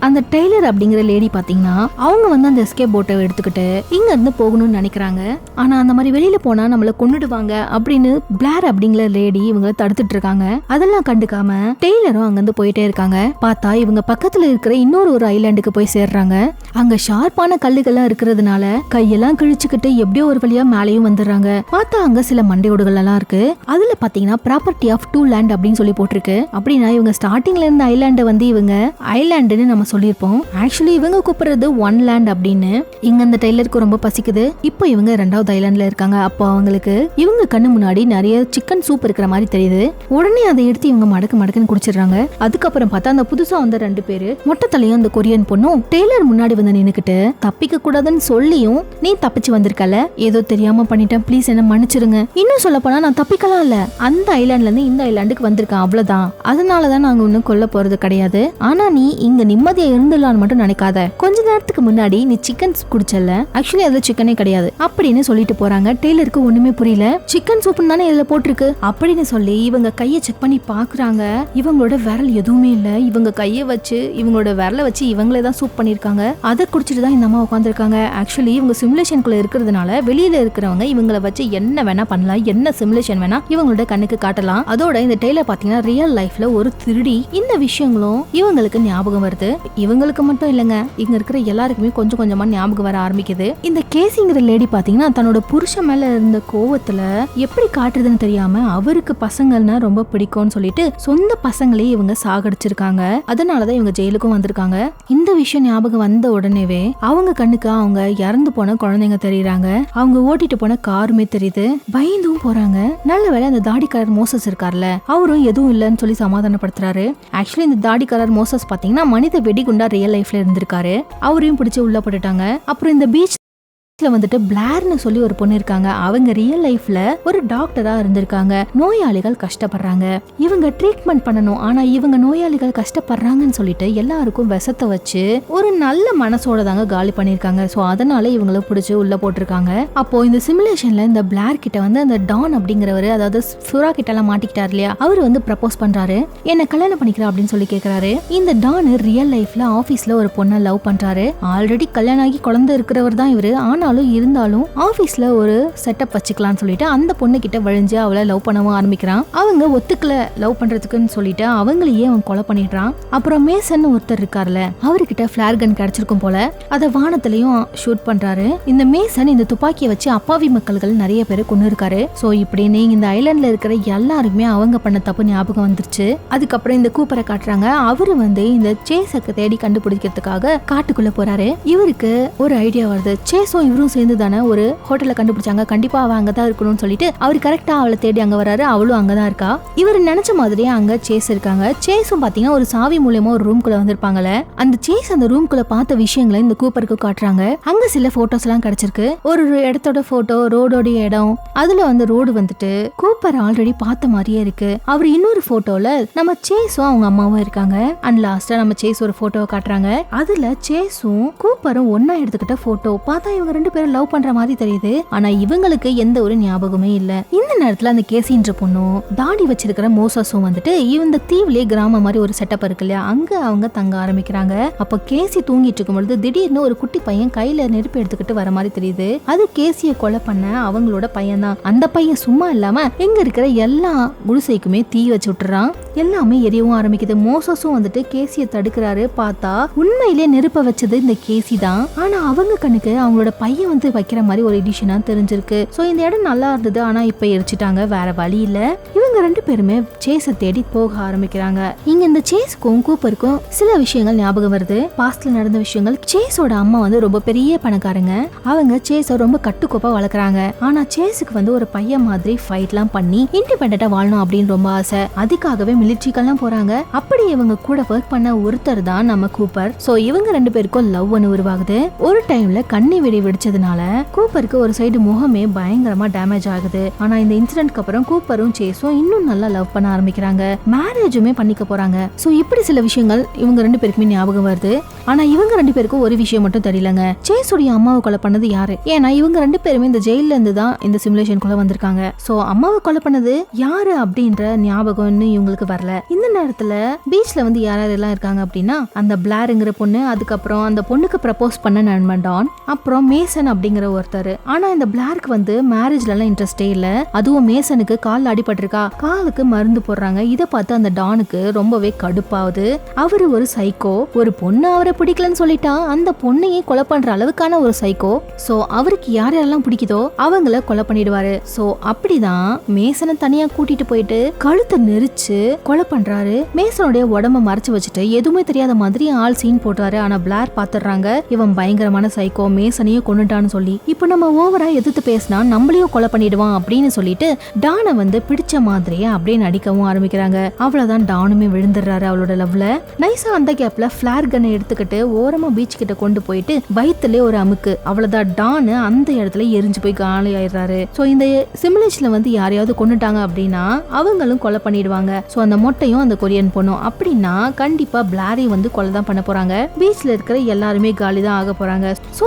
அந்த டெய்லர் அப்படிங்கிற லேடி பாத்தீங்கன்னா அவங்க வந்து அந்த எஸ்கேப் போட்டை எடுத்துக்கிட்டு இங்க இருந்து போகணும்னு நினைக்கிறாங்க. ஆனா அந்த மாதிரி வெளியில போனா நம்மள கொன்னுடுவாங்க அப்படின்னு பிளார் அப்படிங்கிற லேடி இவங்க தடுத்துட்டு இருக்காங்க. அதெல்லாம் கண்டுக்காம டெய்லரும் அங்கிருந்து போயிட்டே இருக்காங்க. பார்த்தா இவங்க பக்கத்துல இருக்கிற இன்னொரு ஒரு ஐலாண்டுக்கு போய் சேர்றாங்க. அங்க ஷார்ப்பான கல்லுகள்லாம் இருக்கிறதுனால கையெல்லாம் கிழிச்சுக்கிட்டு எப்படியோ ஒரு வழியா மேலையும் வந்துடுறாங்க. பார்த்தா அங்க சில மண்டையோடுகள் எல்லாம் இருக்கு. அதுல பாத்தீங்கன்னா ப்ராப்பர்ட்டி ஆஃப் 2 லேண்ட் அப்படின்னு சொல்லி போட்டிருக்கு. அப்படின்னா இவங்க ஸ்டார்டிங்ல இருந்த ஐலாண்டை வந்து இவங்க ஐலாண்டுன்னு நம்ம சொல்லியிருப்போம். ஆக்சுவலி இவங்க கூப்பிடுறது 1 லேண்ட் அப்படின்னு. இங்க அந்த டெய்லருக்கு ரொம்ப பசிக்குது. இப்போ இவங்க 2வது ஐலாண்ட்ல இருக்காங்க. அப்போ அவங்களுக்கு இவங்க கண்ணு முன்னாடி நிறைய சிக்கன் சூப் இருக்கிற மாதிரி தெரியுது. உடனே அதை எடுத்து இவங்க மடக்குன்னு குடிச்சிடுறாங்க. அதுக்கப்புறம் பார்த்தா அந்த புதுசா வந்த 2 பேரு மொட்டை தலையும் அந்த கொரியன் பொண்ணும் டெய்லர் முன்னாடி வந்து நின்னுக்கிட்டு தப்பிக்க கூடாதுன்னு சொல்லியும், நீ தப்பிச்சு வந்திருக்கல, ஏதோ தெரியாம பண்ணிட்டேன், ப்ளீஸ் என்ன மன்னிச்சிருங்க. இன்னும் சொல்ல போனா நான் தப்பிக்கலாம் இல்ல, அந்த ஐலாண்ட்ல இருந்து இந்த ஐலாண்டுக்கு வந்திருக்கேன், அவ்வளவுதான். அதனாலதான் நாங்க ஒன்னும் கொல்ல போறது கிடையாது. ஆனா நீ இங்க நிம்மதியா இருந்துடலான்னு மட்டும் நினைக்காத. கொஞ்ச நேரத்துக்கு முன்னாடி நீ சிக்கன் குடிச்சல, ஆக்சுவலி அதுல சிக்கனே கிடையாது அப்படின்னு சொல்லிட்டு போறாங்க. டெய்லருக்கு ஒண்ணுமே புரியல. சிக்கன் சூப் தானே இதுல போட்டிருக்கு அப்படின்னு சொல்லி இவங்க கையை செக் பண்ணி பாக்குறாங்க. இவங்களோட விரல் எதுவுமே இல்ல. இவங்க கையை வச்சு இவங்களோட விரலை வச்சு இவங்களே தான் சூப் பண்ணிருக்காங்க. அதை குடிச்சிட்டு தான் இந்த அம்மா உட்காந்துருக்காங்க. ஆக்சுவலி இவங்க சிமுலேஷனுக்குள்ள இருக்கிறதுனால வெளியில இருக்கிறவங்க இவங்களை வச்சு என்ன வேணா பண்ணலாம், என்ன சிமுலேஷன் வேணா இவங்களோட கண்ணுக்கு காட்டலாம். அதோட இந்த டெய்லர் பாத்தீங்கன்னா ரியல் லைஃப்ல ஒரு திருடி. இந்த விஷயங்களும் இவங்களுக்கு ஞாபகம் வருது. இவங்களுக்கு மட்டும் இல்லங்க, இங்க இருக்கிற எல்லாருக்குமே கொஞ்சம் கொஞ்சமா ஞாபகம் வர ஆரம்பிக்குது. இந்த கேசிங்கிற லேடி பாத்தீங்கன்னா தன்னோட புருஷன் மேல இருந்த கோவத்துல எப்படி காட்டுறதுன்னு தெரியாம அவருக்கு பசங்கள்னா ரொம்ப பிடிக்கும்னு சொல்லிட்டு சொந்த பசங்களே இவங்க சாகடிச்சிருக்காங்க. அதனாலதான் இவங்க ஜெயிலுக்கும் வந்திருக்காங்க. இந்த விஷயம் ஞாபகம் வந்த உடனேவே அவங்க கண்ணுக்கு அவங்க இறந்து போன குழந்தைங்க தெரியுறாங்க. அவங்க ஓட்டிட்டு போன காருமே தெரியுது. பயந்தும் போறாங்க. நல்ல வேளை அந்த தாடிக்காரர் மோசஸ் இருக்கார்ல, அவரும் எதுவும் இல்லைன்னு சொல்லி சமாதானப்படுத்துறாரு. ஆக்சுவலி இந்த தாடிக்காரர் மோசஸ் பாத்தீங்கன்னா மனித வெடிகுண்டா ரியல் லைஃப்ல இருந்திருக்காரு. அவரையும் பிடிச்சு உள்ள போட்டுட்டாங்க. அப்புறம் இந்த பீச் வந்துட்டு பிளார்னு சொல்லி ஒரு பொண்ணு இருக்காங்க. அவங்க ரியல் லைஃப்ல ஒரு டாக்டரா இருந்திருக்காங்க. நோயாளிகள் கஷ்டப்படுறாங்க, இவங்க ட்ரீட்மெண்ட் பண்ணணும். ஆனா இவங்க நோயாளிகள் கஷ்டப்படுறாங்கன்னு சொல்லிட்டு எல்லாருக்கும் விஷத்தை வச்சு ஒரு நல்ல மனசோட தாங்க காலி பண்ணிருக்காங்க. சோ அதனால இவங்களை பிடிச்சு உள்ள போட்டிருக்காங்க. அப்போ இந்த சிமுலேஷன்ல இந்த பிளார் கிட்ட வந்து அந்த டான் அப்படிங்கிறவரு, அதாவது சுறா கிட்ட எல்லாம் மாட்டிக்கிட்டாரு இல்லையா, அவர் வந்து ப்ரப்போஸ் பண்றாரு, என்ன கல்யாணம் பண்ணிக்கிறா அப்படின்னு சொல்லி கேக்குறாரு. இந்த டான் ரியல் லைஃப்ல ஆபீஸ்ல ஒரு பொண்ணை லவ் பண்றாரு. ஆல்ரெடி கல்யாணம் ஆகி குழந்தை இருக்கிறவர் தான் இவரு. இருந்தாலும் ஆபீஸ்ல ஒரு செட்டப் வச்சுக்கலாம்னு சொல்லிட்டு அந்த பொண்ணு கிட்ட வழிஞ்சு அவளை லவ் பண்ணவும் ஆரம்பிக்கிறான். அவங்க ஒத்துக்கல லவ் பண்றதுக்குன்னு சொல்லிட்டு அவங்களையே அவன் கொலை பண்ணிடுறான். அப்புறம் மேசன் ஒருத்தர் இருக்காருல, அவர்கிட்ட ஃபிளேர் கன் கிடைச்சிருக்கும் போல, அதை வானத்திலையும் ஷூட் பண்றாரு. இந்த மேசன் இந்த துப்பாக்கியை வச்சு அப்பாவி மக்கள்கள் நிறைய பேர் கொண்டு இருக்காரு. சோ இப்படின்னு இந்த ஐலாண்ட்ல இருக்கிற எல்லாருக்குமே அவங்க பண்ண தப்பு ஞாபகம் வந்துருச்சு. அதுக்கப்புறம் இந்த கூப்பரை காட்டுறாங்க. அவரு வந்து இந்த சேஸக்கு தேடி கண்டுபிடிக்கிறதுக்காக காட்டுக்குள்ள போறாரு. இவருக்கு ஒரு ஐடியா வருது. சேஸும் இவரும் சேர்ந்து தானே ஒரு ஹோட்டல்ல கண்டுபிடிச்சாங்க, கண்டிப்பா அவ அங்கதான் இருக்கணும்னு சொல்லிட்டு அவர் கரெக்டா அவளை தேடி அங்க வராரு. அவளும் அங்கதான் இருக்கா. இவர் நினைச்ச மாதிரியே அங்க சேஸ் இருக்காங்க. சேஸும் பாத்தீங்கன்னா ஒரு சாவி மூலமா ஒரு ரூம்குள்ள வந்திருப்பாங்கல்ல, அந்த சேஸ் அந்த ரூம்குள்ள பார்த்த விஷயங்களை இந்த கூப்பருக்கு காட்டுறாங்க. அங்க சில போட்டோஸ் எல்லாம் கிடைச்சிருக்கு. ஒரு இடத்தோட போட்டோ, ரோடோட இடம், அதுல வந்து ரோடு வந்துட்டு கூப்பர் ஆல்ரெடி பார்த்த மாதிரியே இருக்கு. அவர் இன்னொரு போட்டோல நம்ம சேஸும் அவங்க அம்மாவும் இருக்காங்க. அண்ட் லாஸ்டா நம்ம சேஸ் ஒரு போட்டோ காட்டுறாங்க. அதுல சேஸும் கூப்பரும் ஒன்னா எடுத்துக்கிட்ட போட்டோ பார்த்தா இவங்க ரெண்டு பேரும் லவ் பண்ற மாதிரி தெரியுது. ஆனா இவங்களுக்கு எந்த ஒரு ஞாபகமே இல்ல. இந்த நேரத்துல அந்த கேசின்ற பொண்ணும் தாடி வச்சிருக்கிற மோசஸும் வந்துட்டு இந்த தீவுலயே கிராமம் மாதிரி ஒரு செட்டப் இருக்கு இல்லையா, அங்க அவங்க தங்க ஆரம்பிக்கிறாங்க. அப்ப கேசி தூங்கிட்டு இருக்கும் பொழுது திடீர்னு ஒரு குட்டி பையன் கையில நெருப்பு எடுத்துக்கிட்டு வர மாதிரி தெரியுது. அது கேசிய கொலை பண்ண அவங்களோட பையன் தான். அந்த பையன் சும்மா இல்லாம எங்க இருக்கிற எல்லா குடிசைக்குமே தீ வச்சு விட்டுறான். எல்லாமே எரியவும் ஆரம்பிக்குது. மோசஸும் வந்துட்டு கேசிய தடுக்கிறாரு. பார்த்தா உண்மையிலே நெருப்ப வச்சது இந்த கேசி தான். ஆனா அவங்க கண்ணுக்கு அவங்களோட பையன் வந்து வைக்கிற மாதிரி ஒரு எடிஷனா தெரிஞ்சிருக்கு. சோ இந்த இடம் நல்லா இருந்தது, ஆனா இப்ப எரிச்சிட்டாங்க, வேற வழி இல்ல. இவங்க ரெண்டு பேருமே சேஸ தேடி போக ஆரம்பிக்கிறாங்க. இங்க இந்த சேஸ்க்கும் கூப்பருக்கும் சில விஷயங்கள் ஞாபகம் வருது. பாஸ்ட்ல நடந்த விஷயங்கள். சேஸோட அம்மா வந்து ரொம்ப பெரிய பணக்காரங்க. அவங்க சேஸ ரொம்ப கட்டுக்கோப்பா வளர்க்குறாங்க. ஆனா சேஸுக்கு வந்து ஒரு பையன் மாதிரி ஃபைட் எல்லாம் பண்ணி இண்டிபெண்டா வாழணும் அப்படின்னு ரொம்ப ஆசை. அதுக்காகவே மிலிட்டரிக்கெல்லாம் போறாங்க. அப்படி இவங்க கூட ஒர்க் பண்ண ஒருத்தர் தான் நம்ம கூப்பர். சோ இவங்க ரெண்டு பேருக்கும் லவ் ஒன்று உருவாகுது. ஒரு டைம்ல கண்ணி வெடி வெடிச்சதுனால கூப்பருக்கு ஒரு சைடு முகமே பயங்கரமா டேமேஜ் ஆகுது. ஆனா இந்த இன்சிடென்ட்க்கு அப்புறம் கூப்பரும் சேஸும் இன்னும் நல்லா லவ் பண்ண ஆரம்பிக்கிறாங்க. மேரேஜுமே பண்ணிக்க போறாங்க. சோ இப்படி சில விஷயங்கள் இவங்க ரெண்டு பேருக்குமே ஞாபகம் வருது. ஆனா இவங்க ரெண்டு பேருக்கும் ஒரு விஷயம் மட்டும் தெரியலங்க, சேஸுடைய அம்மாவை கொலை பண்ணது யாரு. ஏன்னா இவங்க ரெண்டு பேருமே இந்த ஜெயில இருந்து தான் இந்த சிமுலேஷனுக்குள்ள வந்திருக்காங்க. சோ அம்மாவை கொலை பண்ணது யாரு அப்படின்ற ஞாபகம்னு இவங்களுக்கு வரல. இந்த நேரத்துல பீச்ல வந்து யாரெல்லாம் இருக்காங்க அப்படின்னா, அந்த பிளாருங்கிற பொண்ணு, அதுக்கப்புறம் அந்த பொண்ணுக்கு ப்ரப்போஸ் பண்ண நண்பன் டான், அப்புறம் மேசன் அப்படிங்கிற ஒருத்தர். ஆனா இந்த பிளாருக்கு வந்து மேரேஜ்ல எல்லாம் இன்ட்ரெஸ்டே இல்ல. அதுவும் மேசனுக்கு கால் அடிபட்டிருக்கா, காலுக்கு மருந்து போடுறாங்க. இதை பார்த்து அந்த டானுக்கு ரொம்பவே கடுப்பாகுது. அவரு ஒரு சைக்கோ. ஒரு பொண்ணு அவரை பிடிக்கலன்னு சொல்லிட்டா அந்த பொண்ணையே கொலை பண்ற அளவுக்கான ஒரு சைக்கோ. சோ அவருக்கு யாரெல்லாம் பிடிக்குதோ அவங்கள கொலை பண்ணிடுவாரு. சோ அப்படிதான் மேசனை தனியா கூட்டிட்டு போயிட்டு கழுத்தை நெரிச்சு கொலை பண்றாரு. மேசனுடைய உடம்ப மறைச்சு வச்சுட்டு எதுவுமே தெரியாத மாதிரி ஆள் சீன் போட்டாரு. ஆனா பிளார் பாத்துறாங்க, இவன் பயங்கரமான சைக்கோ, மேசனையும் கொண்டுட்டான்னு சொல்லி. இப்போ நம்ம ஓவரா எதிர்த்து பேசினா நம்மளையும் கொலை பண்ணிடுவான் அப்படின்னு சொல்லிட்டு டானை வந்து பிடிச்ச மாதிரியே அப்படியே நடிக்கவும் ஆரம்பிக்கிறாங்க. அவ்வளவுதான், டானுமே விழுந்துடுறாரு அவளோட லவ்ல. நைஸா அந்த கேப்ல ஃபிளேர் கன்னை எடுத்துக்கிட்டு ஓரமா பீச் கிட்ட கொண்டு போயிட்டு வயிற்றுல ஒரு அமுக்கு. அவ்வளவுதான், டானு அந்த இடத்துல எரிஞ்சு போய் காலி ஆயிடுறாரு. சோ இந்த சிமுலேஷன்ல வந்து யாரையாவது கொண்டுட்டாங்க அப்படின்னா அவங்களும் கொலை பண்ணிடுவாங்க. சோ அந்த மொட்டையும் அந்த கொரியன் பொண்ணும். அப்படின்னா கண்டிப்பா பிளாரை வந்து கொலை தான் பண்ண போறாங்க. பீச்ல இருக்கிற எல்லாருமே காலி தான் ஆக போறாங்க. சோ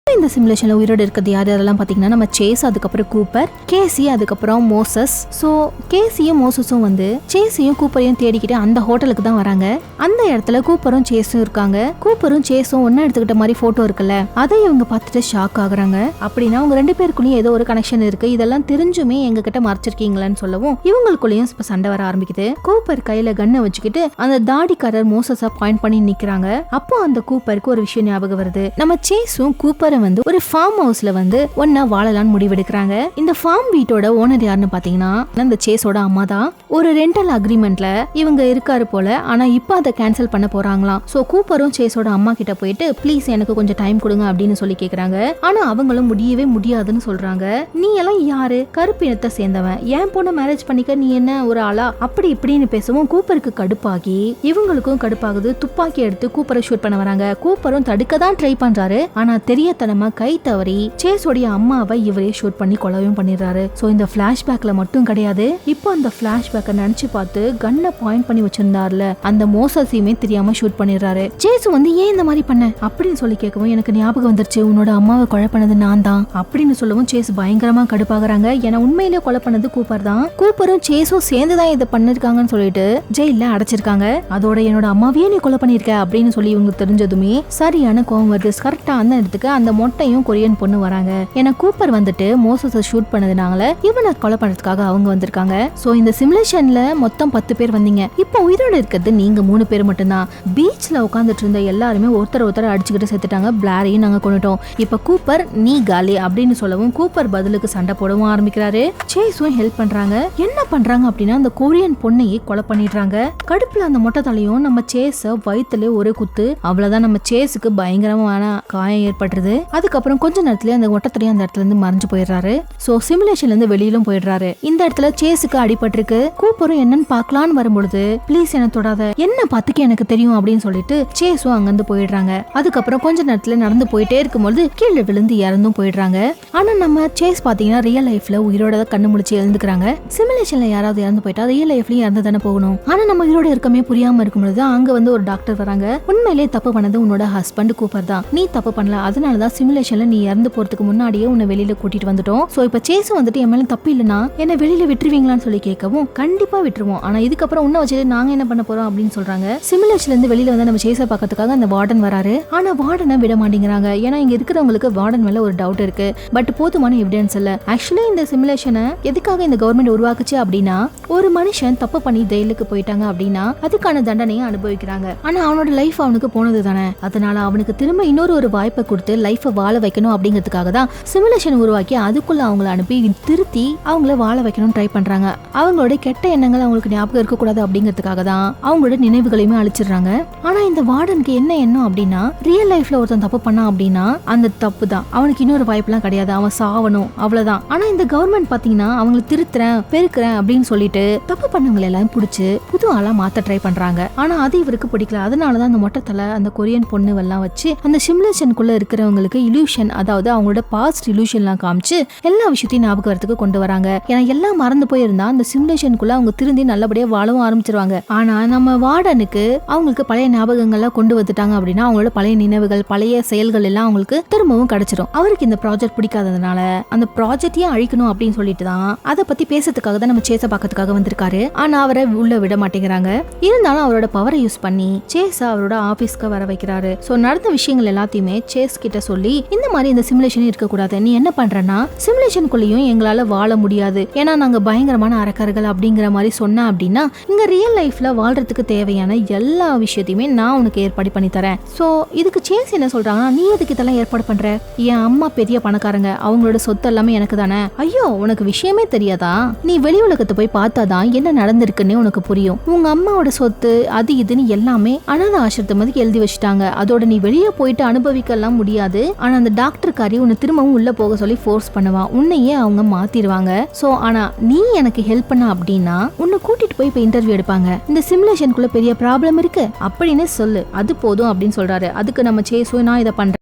இந்த சிமுலேஷன்ல உயிரோடு இருக்கிறது யாரெல்லாம் பாத்தீங்கன்னா, நம்ம சேஸ், அதுக்கப்புறம் கூப்பர், கேசி, அதுக்கப்புறம் மோசஸ். சோ கேசியும் மோசஸும் வந்து சேஸையும் கூப்பரையும் தேடிக்கிட்டு அந்த ஹோட்டலுக்கு தான் வராங்க. அந்த இடத்துல கூப்பரும் சேஸும் இருக்காங்க. கூப்பரும் சேஸும் ஒன்னா எடுத்துக்கிட்ட மாதிரி போட்டோ இருக்குல்ல, அதை இவங்க பார்த்துட்டு ஷாக் ஆகுறாங்க. அப்படின்னா அவங்க ரெண்டு பேருக்குள்ளயும் ஏதோ ஒரு கனெக்ஷன் இருக்கு, இதெல்லாம் தெரிஞ்சுமே எங்க கிட்ட மறைச்சிருக்கீங்களான்னு சொல்லவும் இவங்களுக்குள்ளயும் சண்டை வர ஆரம்பிக்குது. கூப்பர் கையில கண்ணை வச்சுக்கிட்டு அந்த தாடிக்காரர் மோசஸா பாயிண்ட் பண்ணி நிக்கிறாங்க. அப்போ அந்த கூப்பருக்கு ஒரு விஷயம் ஞாபகம் வருது. நம்ம சேஸும் கூப்பரை வந்து ஒரு ஃபார்ம் ஹவுஸ்ல வந்து ஒன்னா வாழலான்னு முடிவெடுக்கிறாங்க. இந்த ஃபார்ம் வீட்டோட ஓனர் யாருன்னு பாத்தீங்கன்னா அந்த சேஸோட அம்மா தான். ஒரு ரெண்டல் அக்ரிமெண்ட்ல இவங்க இருக்காரு போல. ஆனா இப்ப அதை கேன்சல் பண்ண போறாங்களாம். சோ கூப்பரும் சேஸோட அம்மா கிட்ட போயிட்டு ப்ளீஸ் எனக்கு கொஞ்சம் டைம் கொடுங்க அப்படின்னு சொல்லி கேக்குறாங்க. ஆனா அவங்களும் முடியவே முடியாதுன்னு சொல்றாங்க. நீ எல்லாம் யாரு, கருப்பு இனத்தை சேர்ந்தவன், ஏன் பொண்ணு மேரேஜ் பண்ணிக்க நீ என்ன ஒரு ஆளா, அப்படி இப்படின்னு பேசவும் கூப்பருக்கு கடுப்பாகி இவங்களுக்கும் கடுப்பாகுது. துப்பாக்கி எடுத்து கூப்பரை ஷூட் பண்ண வராங்க. கூப்பரும் தடுக்க தான் ட்ரை பண்றாரு. ஆனா தெரியத்தனமா கை தவறி சேஸோடைய அம்மாவை இவரே ஷூட் பண்ணி கொலவும் பண்ணிடுறாரு. சோ இந்த பிளாஷ்பேக்ல மட்டும் கிடையாது, இப்போ அந்த பிளாஷ்பேக்கை நினைச்சு பார்த்து கன்னை பாயிண்ட் பண்ணி வச்சிருந்தாருல அந்த மோசஸையுமே தெரியாம ஷூட் பண்ணிடுறாரு. சேஸ் வந்து ஏன் இந்த மாதிரி பண்ண அப்படின்னு சொல்லி கேட்கவும் எனக்கு ஞாபகம் வந்துருச்சு, உன்னோட அம்மாவை கொலை பண்ணது நான் தான் அப்படின்னு சொல்லவும் சேஸ் பயங்கரமா கடுப்பாகிறாங்க. ஏன்னா உண்மையிலேயே கொலை பண்ணது கூப்பர் தான். கூப்பரும் சேஸும் சேர்ந்துதான் இதை பண்ணிருக்காங்கன்னு சொல்லிட்டு ஜெயில அடைச்சிருக்காங்க. அதோட என்னோட அம்மாவையே நீ கொலை பண்ணிருக்க அப்படின்னு சொல்லி இவங்க தெரிஞ்சதுமே சரியான கோவம் வருது. கரெக்டா அந்த இடத்துக்கு அந்த மொட்டையும் கொரியன் பொண்ணு வராங்க. ஏன்னா கூப்பர் வந்துட்டு மோசஸை ஷூட் பண்ணதுனால இவனை கொலை பண்றதுக்காக அவங்க வந்திருக்காங்க. சோ இந்த சிமுலேஷன்ல மொத்தம் 10 பேர் வந்தீங்க. இப்போ உயிரோட இருக்கிறது நீங்க 3 பேர் மட்டும்தான். பீச்ல உட்காந்துட்டு இருந்த எல்லாருமே ஒருத்தர் அடிச்சுக்கிட்டு செத்துட்டாங்க. பிளாரையும் நாங்க கொண்டுட்டோம். இப்ப கூப்பர் நீ காலி அப்படின்னு சொல்லவும் கூப்பர் பதிலுக்கு சண்டை போடவும் ஆரம்பிக்கிறாரு. சேஸும் ஹெல்ப் பண்றாங்க. என்ன பண்றாங்க அப்படின்னா அந்த கொரியன் பொண்ணையே கொலை பண்ணிடுறாங்க. கடுப்புல அந்த மொட்டை தலையும் நம்ம சேஸ வயித்துல ஒரு குத்து. அவ்வளவுதான், நம்ம சேஸுக்கு பயங்கரமான காயம் ஏற்பட்டுருது. அதுக்கப்புறம் கொஞ்ச நேரத்துல அந்த மொட்டத்தலையும் அந்த இடத்துல இருந்து மறைஞ்சு போயிடுறாரு. சோ சிமுலேஷன்ல இருந்து வெளியிலும் போயிடுறாரு. இந்த இடத்துல சேஸுக்கு அடிபட்டிருக்கு. கூப்பரும் என்னன்னு பாக்கலான்னு வரும்பொழுது ப்ளீஸ் என்ன தொடாத, என்ன பாத்துக்க எனக்கு தெரியும் அப்படின்னு சொல்லிட்டு சேஸும் அங்கிருந்து போயிடுறாங்க. அதுக்கப்புறம் கொஞ்ச நேரத்துல நடந்து போயிட்டே இருக்கும்போது கீழே விழுந்து இறந்தும் போயிடுறாங்க. ஆனா நம்ம சேஸ் பாத்தீங்கன்னா ரியல் லைஃப்ல உயிரோட கண்ணு முடிச்சு எழுந்துக்கிறாங்க. சிமுலேஷன்ல யாராவது இறந்து போயிட்டா ரியல் லைஃப்லயும் இறந்து தானே போகணும். ஆனா நம்ம உயிரோட இருக்கமே புரியாம இருக்கும்போது அங்க வந்து ஒரு டாக்டர் வராங்க. உண்மையிலேயே தப்பு பண்ணது உன்னோட ஹஸ்பண்ட் கூப்பர் தான், நீ தப்பு பண்ணல, அதனாலதான் சிமுலேஷன்ல நீ இறந்து போறதுக்கு முன்னாடியே உன்னை வெளியில கூட்டிட்டு வந்துட்டோம். சோ இப்ப சேஸ் வந்துட்டு என் மேல தப்பு இல்லைன்னா என்ன வெளியில விட்டுருவீங்களான்னு சொல்லி கேட்கவும் கண்டிப்பா விட்டுருவோம், ஆனா இதுக்கப்புறம் உன்ன வச்சுட்டு நாங்க என்ன பண்ண போறோம் அப்படின்னு சொல்றாங்க. சிமுலேஷன்ல இருந்து வெளியில வந்து நம்ம சேஸை பார்க்கறதுக்காக அந்த வார்டன் வராரு. ஆனா வார்டனை விட மாட்டேங்கிறாங்க. ஏன்னா இங்க இருக்கிறவங்களுக்கு வார்டன் மேல ஒரு டவுட் இருக்கு. பட் போதுமான எவிடன்ஸ் இல்ல. ஆக்சுவலி இந்த சிமுலேஷனை எதுக்காக இந்த கவர்மெண்ட் உருவாக்குச்சு அப்படின்னா ஒரு மனுஷன் தப்பு பண்ணி ஜெயிலுக்கு போயிட்டாங்க அப்படின்னா அதுக்கான தண்டனையை அனுபவிக்கிறாங்க. ஆனா அவனோட லைஃப் அவனுக்கு போனது தானே, அதனால அவனுக்கு திரும்ப இன்னொரு வாய்ப்பை கொடுத்து லைஃபை வாழ வைக்கணும் அப்படிங்கிறதுக்காக தான் சிமுலேஷன் உருவாக்கி அதுக்குள்ள அவங்கள அனுப்பி திருத்தி அவங்கள வாழ வைக்கணும் ட்ரை பண்றாங்க. அவங்களோட கெட்ட எண்ணங்கள் அவங்களுக்கு ஞாபகம் இருக்கக்கூடாது அப்படிங்கிறதுக்காக தான் அவங்களோட நினைவுகளையுமே அழிச்சிடுறாங்க. ஆனா இந்த வார்டனுக்கு என்ன எண்ணம் அப்படின்னா ரியல் லைஃப்ல ஒருத்தன் தப்பு பண்ணா அப்படின்னா அந்த தப்பு தான், அவனுக்கு இன்னொரு வாய்ப்புலாம் கிடையாது, அவன் சாவணும் அவ்வளவுதான். ஆனா இந்த கவர்மெண்ட் பாத்தீங்கன்னா அவங்களை திருத்துறேன் பெருக்கிறேன் அப்படின்னு சொல்லிட்டு தப்பு பண்ணவங்களை எல்லாம் பிடிச்சு புது ஆளா மாத்த ட்ரை பண்றாங்க. ஆனா அது இவருக்கு பிடிக்கல. அதனாலதான் அந்த மொட்டத்தலை அந்த கொரியன் பொண்ணு எல்லாம் வச்சு அந்த சிமுலேஷனுக்குள்ள இருக்கிறவங்களுக்கு இல்யூஷன், அதாவது அவங்களோட பாஸ்ட் இல்யூஷன்லாம் காமிச்சு எல்லா விஷயத்தையும் ஞாபகம் வரத்துக்கு கொண்டு வராங்க. ஏன்னா எல்லாம் மறந்து போயிருந்தா அந்த சிமுலேஷனுக்குள்ள அவங்க திருந்தி நல்லபடியா வாழவும் ஆரம்பிச்சிருவாங்க. ஆனா நம்ம வார்டனுக்கு அவங்களுக்கு பழைய ஞாபகங்கள்லாம் கொண்டு வந்துட்டாங்க அப்படின்னா அவங்களோட பழைய நினைவுகள் பழைய செயல்கள் எல்லாம் அவங்களுக்கு திரும்பவும் கிடைச்சிடும். அவருக்கு இந்த ப்ராஜெக்ட் பிடிக்காததுனால அந்த ப்ராஜெக்டையே அழிக்கணும் அப்படின்னு சொல்லிட்டு தான் அதை பத்தி பேசுறதுக்காக தான் நம்ம சேஸை பார்க்கறதுக்காக வந்திருக்காரு. ஆனா அவரை உள்ள விட மாட்டேங்கிறாங்க. இருந்தாலும் அவரோட பவரை யூஸ் பண்ணி சேஸ அவரோட ஆபீஸ்க்கு வர வைக்கிறாரு. சோ நடந்த விஷயங்கள் எல்லாத்தையுமே சேஸ் கிட்ட சொல்லி இந்த மாதிரி இந்த சிமுலேஷன் இருக்க கூடாது, நீ என்ன பண்றன்னா சிமுலேஷனுக்குள்ளேயும் எங்களால வாழ முடியாது, ஏன்னா நாங்க பயங்கரமான அரக்கர்கள் அப்படிங்கிற மாதிரி சொன்ன அப்படின்னா இங்க ரியல் லைஃப்ல வாழ்றதுக்கு தேவையான எல்லா விஷயத்தையுமே நான் உனக்கு ஏற்பாடு பண்ணி தரேன். சோ இதுக்கு சேஸ் என்ன சொல்றாங்கன்னா நீ எதுக்கு இதெல்லாம் ஏற்பாடு பண்ற, என் அம்மா பெரிய பணக்காரங்க, அவங்களோட சொத்து எல்லாமே எனக்கு தானே. ஐயோ உனக்கு விஷயமே தெரியாதா, நீ வெளி உலகத்தை போய் பார்த்தாதான் என்ன நடந்திருக்குன்னு உனக்கு புரியும். உங்க அம்மாவோட சொத்து அது இதுன்னு எல்லாமே அனாதை ஆசிரமத்தை மாதிரி எழுதி வச்சுட்டாங்க. அதோட நீ வெளியே போயிட்டு அனுபவிக்கலாம் முடியாது. ஆனா அந்த டாக்டர்காரி உன்னை திரும்பவும் உள்ள போக சொல்லி ஃபோர்ஸ் பண்ணுவான், உன்னையே அவங்க மாத்திடுவாங்க. சோ ஆனா நீ எனக்கு ஹெல்ப் பண்ண அப்படின்னா உன்னை கூட்டிட்டு போய் இப்ப இன்டர்வியூ எடுப்பாங்க, இந்த சிமுலேஷனுக்குள்ள பெரிய ப்ராப்ளம் இருக்கு அப்படின்னு சொல்லு, அது போதும் அப்படின்னு சொல்றாரு. அதுக்கு நம்ம சேஸோ நான் இதை பண்றேன்,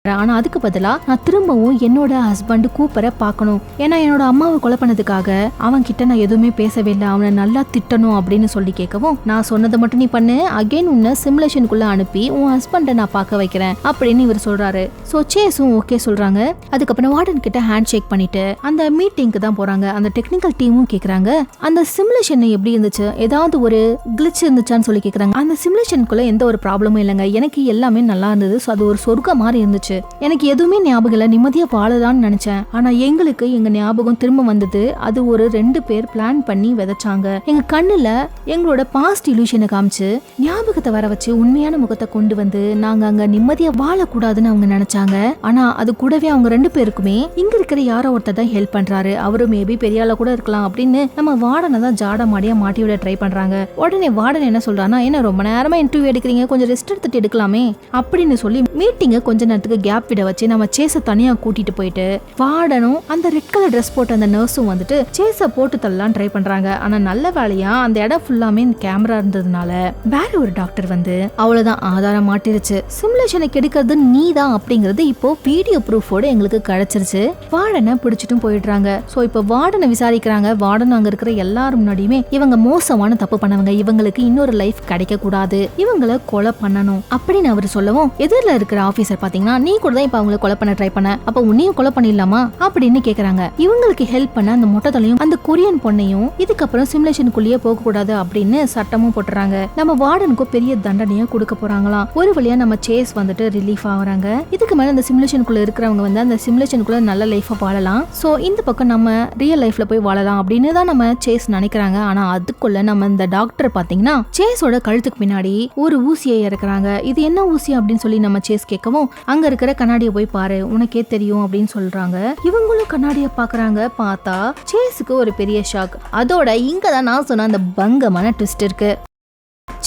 ஆனா அதுக்கு பதிலா நான் திரும்பவும் என்னோட ஹஸ்பண்ட் கூப்பரை பார்க்கணும், ஏன்னா என்னோட அம்மாவை கொலை பண்ணதுக்காக அவன் கிட்ட நான் எதுவுமே பேசவே இல்லை, அவனை நல்லா திட்டணும் அப்படின்னு சொல்லி கேட்கவும் நான் சொன்னதை மட்டும் நீ பண்ணு, அகைன் உன்னை சிமுலேஷனுக்குள்ள அனுப்பி உன் ஹஸ்பண்டை நான் பார்க்க வைக்கிறேன் அப்படின்னு இவர் சொல்றாரு. சோ சேஸும் ஓகே சொல்றாங்க. அதுக்கப்புறம் வார்டன் கிட்ட ஹேண்ட் ஷேக் பண்ணிட்டு அந்த மீட்டிங்க்கு தான் போறாங்க. அந்த டெக்னிக்கல் டீமும் கேக்குறாங்க அந்த சிமுலேஷன் எப்படி இருந்துச்சு, ஏதாவது ஒரு கிளிச் இருந்துச்சான்னு சொல்லி கேக்குறாங்க. அந்த சிமுலேஷனுக்குள்ள எந்த ஒரு ப்ராப்ளமும் இல்லைங்க, எனக்கு எல்லாமே நல்லா இருந்தது, அது ஒரு சொர்க்க மாதிரி இருந்துச்சு, இருக்கு. எனக்கு எதுவுமே ஞாபகம் இல்ல, நிம்மதியா வாழலாம்னு நினைச்சேன். ஆனா எங்களுக்கு எங்க ஞாபகம் திரும்ப வந்தது. அது ஒரு 2 பேர் பிளான் பண்ணி விதைச்சாங்க. எங்க கண்ணுல எங்களோட பாஸ்ட் இல்யூஷனை காமிச்சு ஞாபகத்தை வர வச்சு உண்மையான முகத்தை கொண்டு வந்து நாங்க அங்க நிம்மதியா வாழக்கூடாதுன்னு அவங்க நினைச்சாங்க. ஆனா அது கூடவே அவங்க 2 பேருக்குமே இங்க இருக்கிற யாரோ ஒருத்தர் தான் ஹெல்ப் பண்றாரு, அவரு மேபி பெரிய ஆளா கூட இருக்கலாம் அப்படின்னு நம்ம வார்டனை தான் ஜாட மாடியா மாட்டி விட ட்ரை பண்றாங்க. உடனே வார்டன் என்ன சொல்றானா, என்ன ரொம்ப நேரமா இன்டர்வியூ எடுக்கிறீங்க, கொஞ்சம் ரெஸ்ட் எடுத்துட்டு எடுக்கலாமே அப்படின்னு சொல்லி மீட்டிங்க கொஞ்ச நேரத்துக்கு கேப் விட வச்சு நம்ம சேஸ தனியா கூட்டிட்டு போயிட்டு வார்டனும் அந்த ரெட் கலர் ட்ரெஸ் போட்ட அந்த நர்ஸும் வந்துட்டு சேஸ போட்டு தள்ளலாம் ட்ரை பண்றாங்க. ஆனா நல்ல வேலையா அந்த இடம் ஃபுல்லாமே கேமரா இருந்ததுனால வேற ஒரு டாக்டர் வந்து அவ்வளவுதான் ஆதாரம் மாட்டிருச்சு, சிமுலேஷனை கெடுக்கிறது நீதான் அப்படிங்கிறது இப்போ வீடியோ ப்ரூஃபோட எங்களுக்கு கிடைச்சிருச்சு. வார்டனை பிடிச்சிட்டும் போயிடுறாங்க. சோ இப்போ வார்டனை விசாரிக்கிறாங்க. வார்டன் அங்க இருக்கிற எல்லாரும் முன்னாடியுமே இவங்க மோசமான தப்பு பண்ணவங்க, இவங்களுக்கு இன்னொரு லைஃப் கிடைக்க கூடாது, இவங்களை கொலை பண்ணணும் அப்படின்னு அவர் சொல்லவும் எதிரில இருக்கிற ஆபீசர் பாத்தீங்கன்னா, நீ கூட தான் இப்ப அவங்களை கொலை பண்ண ட்ரை பண்ண, அப்ப உன்னையும் கொலை பண்ணிடலாமா அப்படின்னு கேக்குறாங்க. இவங்களுக்கு ஹெல்ப் பண்ண அந்த மொட்டத்தலையும் அந்த கொரியன் பொண்ணையும் இதுக்கப்புறம் சிமுலேஷனுக்குள்ளேயே போக கூடாது அப்படின்னு சட்டமும் போட்டுறாங்க. நம்ம வார்டனுக்கு பெரிய தண்டனையா கொடுக்க போறாங்களாம். ஒரு வழியா நம்ம சேஸ் வந்துட்டு ரிலீஃப் ஆகுறாங்க. இதுக்கு மேல அந்த சிமுலேஷனுக்குள்ள இருக்கிறவங்க வந்து அந்த சிமுலேஷனுக்குள்ள நல்ல லைஃபா வாழலாம். சோ இந்த பக்கம் நம்ம ரியல் லைஃப்ல போய் வாழலாம் அப்படின்னு தான் நம்ம சேஸ் நினைக்கிறாங்க. ஆனா அதுக்குள்ள நம்ம இந்த டாக்டர் பாத்தீங்கன்னா சேஸோட கழுத்துக்கு பின்னாடி ஒரு ஊசியை இறக்குறாங்க. இது என்ன ஊசி அப்படின்னு சொல்லி நம்ம சேஸ் கேட்கவும், அங்க இருக்கிற கண்ணாடியை போய் பாரு உனக்கே தெரியும் அப்படின்னு சொல்றாங்க. இவங்களும் கண்ணாடியை பாக்குறாங்க. பார்த்தா சேஸுக்கு ஒரு பெரிய ஷாக். அதோட இங்கதான் நான் சொன்ன அந்த பங்கமான ட்விஸ்ட் இருக்கு.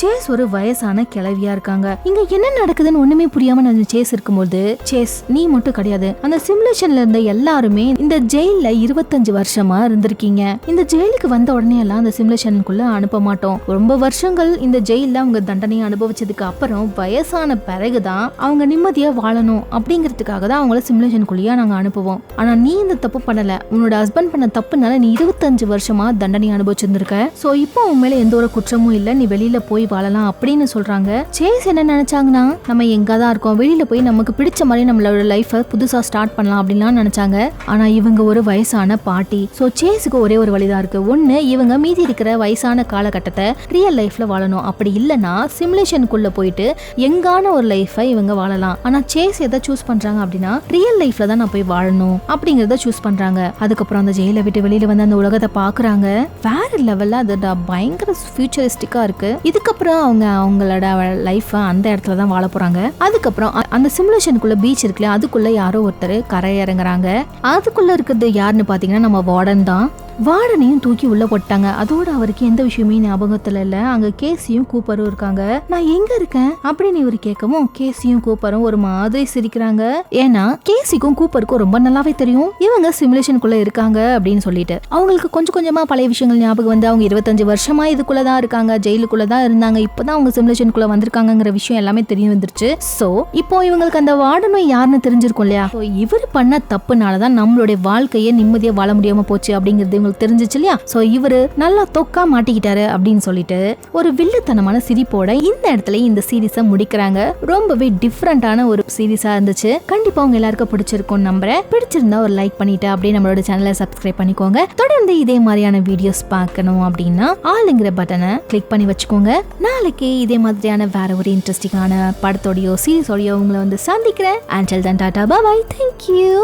சேஸ் ஒரு வயசான கிழவியா இருக்காங்க. இங்க என்ன நடக்குதுன்னு ஒண்ணுமே புரியாம நான் சேஸ் இருக்கும்போது, சேஸ் நீ மட்டும் கிடையாது, அந்த சிமுலேஷன்ல இருந்த எல்லாருமே இந்த ஜெயில 25 வருஷமா இருந்திருக்கீங்க. இந்த ஜெயிலுக்கு வந்த உடனே எல்லாம் அந்த சிமுலேஷனுக்குள்ள அனுப்ப மாட்டோம். ரொம்ப வருஷங்கள் இந்த ஜெயில அவங்க தண்டனையை அனுபவிச்சதுக்கு அப்புறம் வயசான பிறகுதான் அவங்க நிம்மதியா வாழணும் அப்படிங்கிறதுக்காக தான் அவங்கள சிமுலேஷனுக்குள்ளேயே நாங்க அனுப்புவோம். ஆனா நீ இந்த தப்பு பண்ணல, உன்னோட ஹஸ்பண்ட் பண்ண தப்புனால நீ 25 வருஷமா தண்டனை அனுபவிச்சிருந்திருக்க. சோ இப்போ உன் மேல எந்த ஒரு குற்றமும் இல்ல, நீ வெளியில போய் வாழலாம் அப்படின்னு சொல்றாங்க. சேஸ் என்ன நினைச்சாங்கன்னா, நம்ம எங்கதான் இருக்கோம், வெளியில போய் நமக்கு பிடிச்ச மாதிரி நம்மளோட லைஃபை புதுசா ஸ்டார்ட் பண்ணலாம் அப்படின்லாம் நினைச்சாங்க. ஆனா இவங்க ஒரு வயசான பாட்டி. சோ சேஸுக்கு ஒரே ஒரு வழிதான் இருக்கு. ஒண்ணு, இவங்க மீதி இருக்கிற வயசான காலகட்டத்தை ரியல் லைஃப்ல வாழணும், அப்படி இல்லைன்னா சிமுலேஷனுக்குள்ள போயிட்டு எங்கான ஒரு லைஃபை இவங்க வாழலாம். ஆனா சேஸ் எதை சூஸ் பண்றாங்க அப்படின்னா, ரியல் லைஃப்ல தான் நான் போய் வாழணும் அப்படிங்கறத சூஸ் பண்றாங்க. அதுக்கப்புறம் அந்த ஜெயில விட்டு வெளியில வந்து அந்த உலகத்தை பாக்குறாங்க. வேற லெவல்ல அது பயங்கர ஃபியூச்சரிஸ்டிக்கா இருக்கு. இதுக்கப்புறம் அவங்க அவங்களோட லைஃப் அந்த இடத்துல தான் வாழ போறாங்க. அதுக்கப்புறம் அந்த சிமுலேஷனுக்குள்ள பீச் இருக்குல்ல, அதுக்குள்ள யாரோ ஒருத்தர் கரை இறங்குறாங்க. அதுக்குள்ள இருக்கிறது யாருன்னு பாத்தீங்கன்னா நம்ம வார்டன் தான். வார்டனையும் தூக்கி உள்ள போட்டாங்க. அதோட அவருக்கு எந்த விஷயமே ஞாபகத்துல இல்ல. அங்க கேசியும் கூப்பரும் இருக்காங்க. நான் எங்க இருக்கேன் அப்படின்னு இவரு கேட்கவும் கேசியும் கூப்பரும் ஒரு மாதிரி சிரிக்கிறாங்க. ஏன்னா கேசிக்கும் கூப்பருக்கும் ரொம்ப நல்லாவே தெரியும் இவங்க சிமுலேஷனுக்குள்ள இருக்காங்க அப்படின்னு சொல்லிட்டு. அவங்களுக்கு கொஞ்சம் கொஞ்சமா பழைய விஷயங்கள் ஞாபகம் வந்து அவங்க 25 வருஷமா இதுக்குள்ளதான் இருக்காங்க, ஜெயிலுக்குள்ளதான் இருந்தாங்க, இப்பதான் அவங்க சிமுலேஷனுக்குள்ள வந்திருக்காங்கிற விஷயம் எல்லாமே தெரிய வந்துருச்சு. சோ இப்போ இவங்களுக்கு அந்த வார்டனும் யாருன்னு தெரிஞ்சிருக்கும் இல்லையா. இவரு பண்ண தப்புனாலதான் நம்மளுடைய வாழ்க்கையை நிம்மதியா வாழ முடியாம போச்சு அப்படிங்கிறது தெரிஞ்சிச்சு இல்லையா. சோ இவரு நல்லா தொக்கா மாட்டிக்கிட்டாரு அப்படின்னு சொல்லிட்டு ஒரு வில்லுத்தனமான சிரிப்போட இந்த இடத்துல இந்த சீரீஸை முடிக்கிறாங்க. ரொம்பவே டிஃப்ரெண்டான ஒரு சீரீஸா இருந்துச்சு. கண்டிப்பா உங்க எல்லாருக்கும் பிடிச்சிருக்கும் நம்புறேன். பிடிச்சிருந்தா ஒரு லைக் பண்ணிட்டு அப்படியே நம்மளோட சேனலை சப்ஸ்கிரைப் பண்ணிக்கோங்க. தொடர்ந்து இதே மாதிரியான வீடியோஸ் பார்க்கணும் அப்படின்னா ஆளுங்கிற பட்டனை கிளிக் பண்ணி வச்சுக்கோங்க. நாளைக்கு இதே மாதிரியான வேற ஒரு இன்ட்ரெஸ்டிங்கான படத்தோடையோ சீரீஸோடையோ உங்களை வந்து சந்திக்கிறேன். Until then, tata, bye bye, thank you.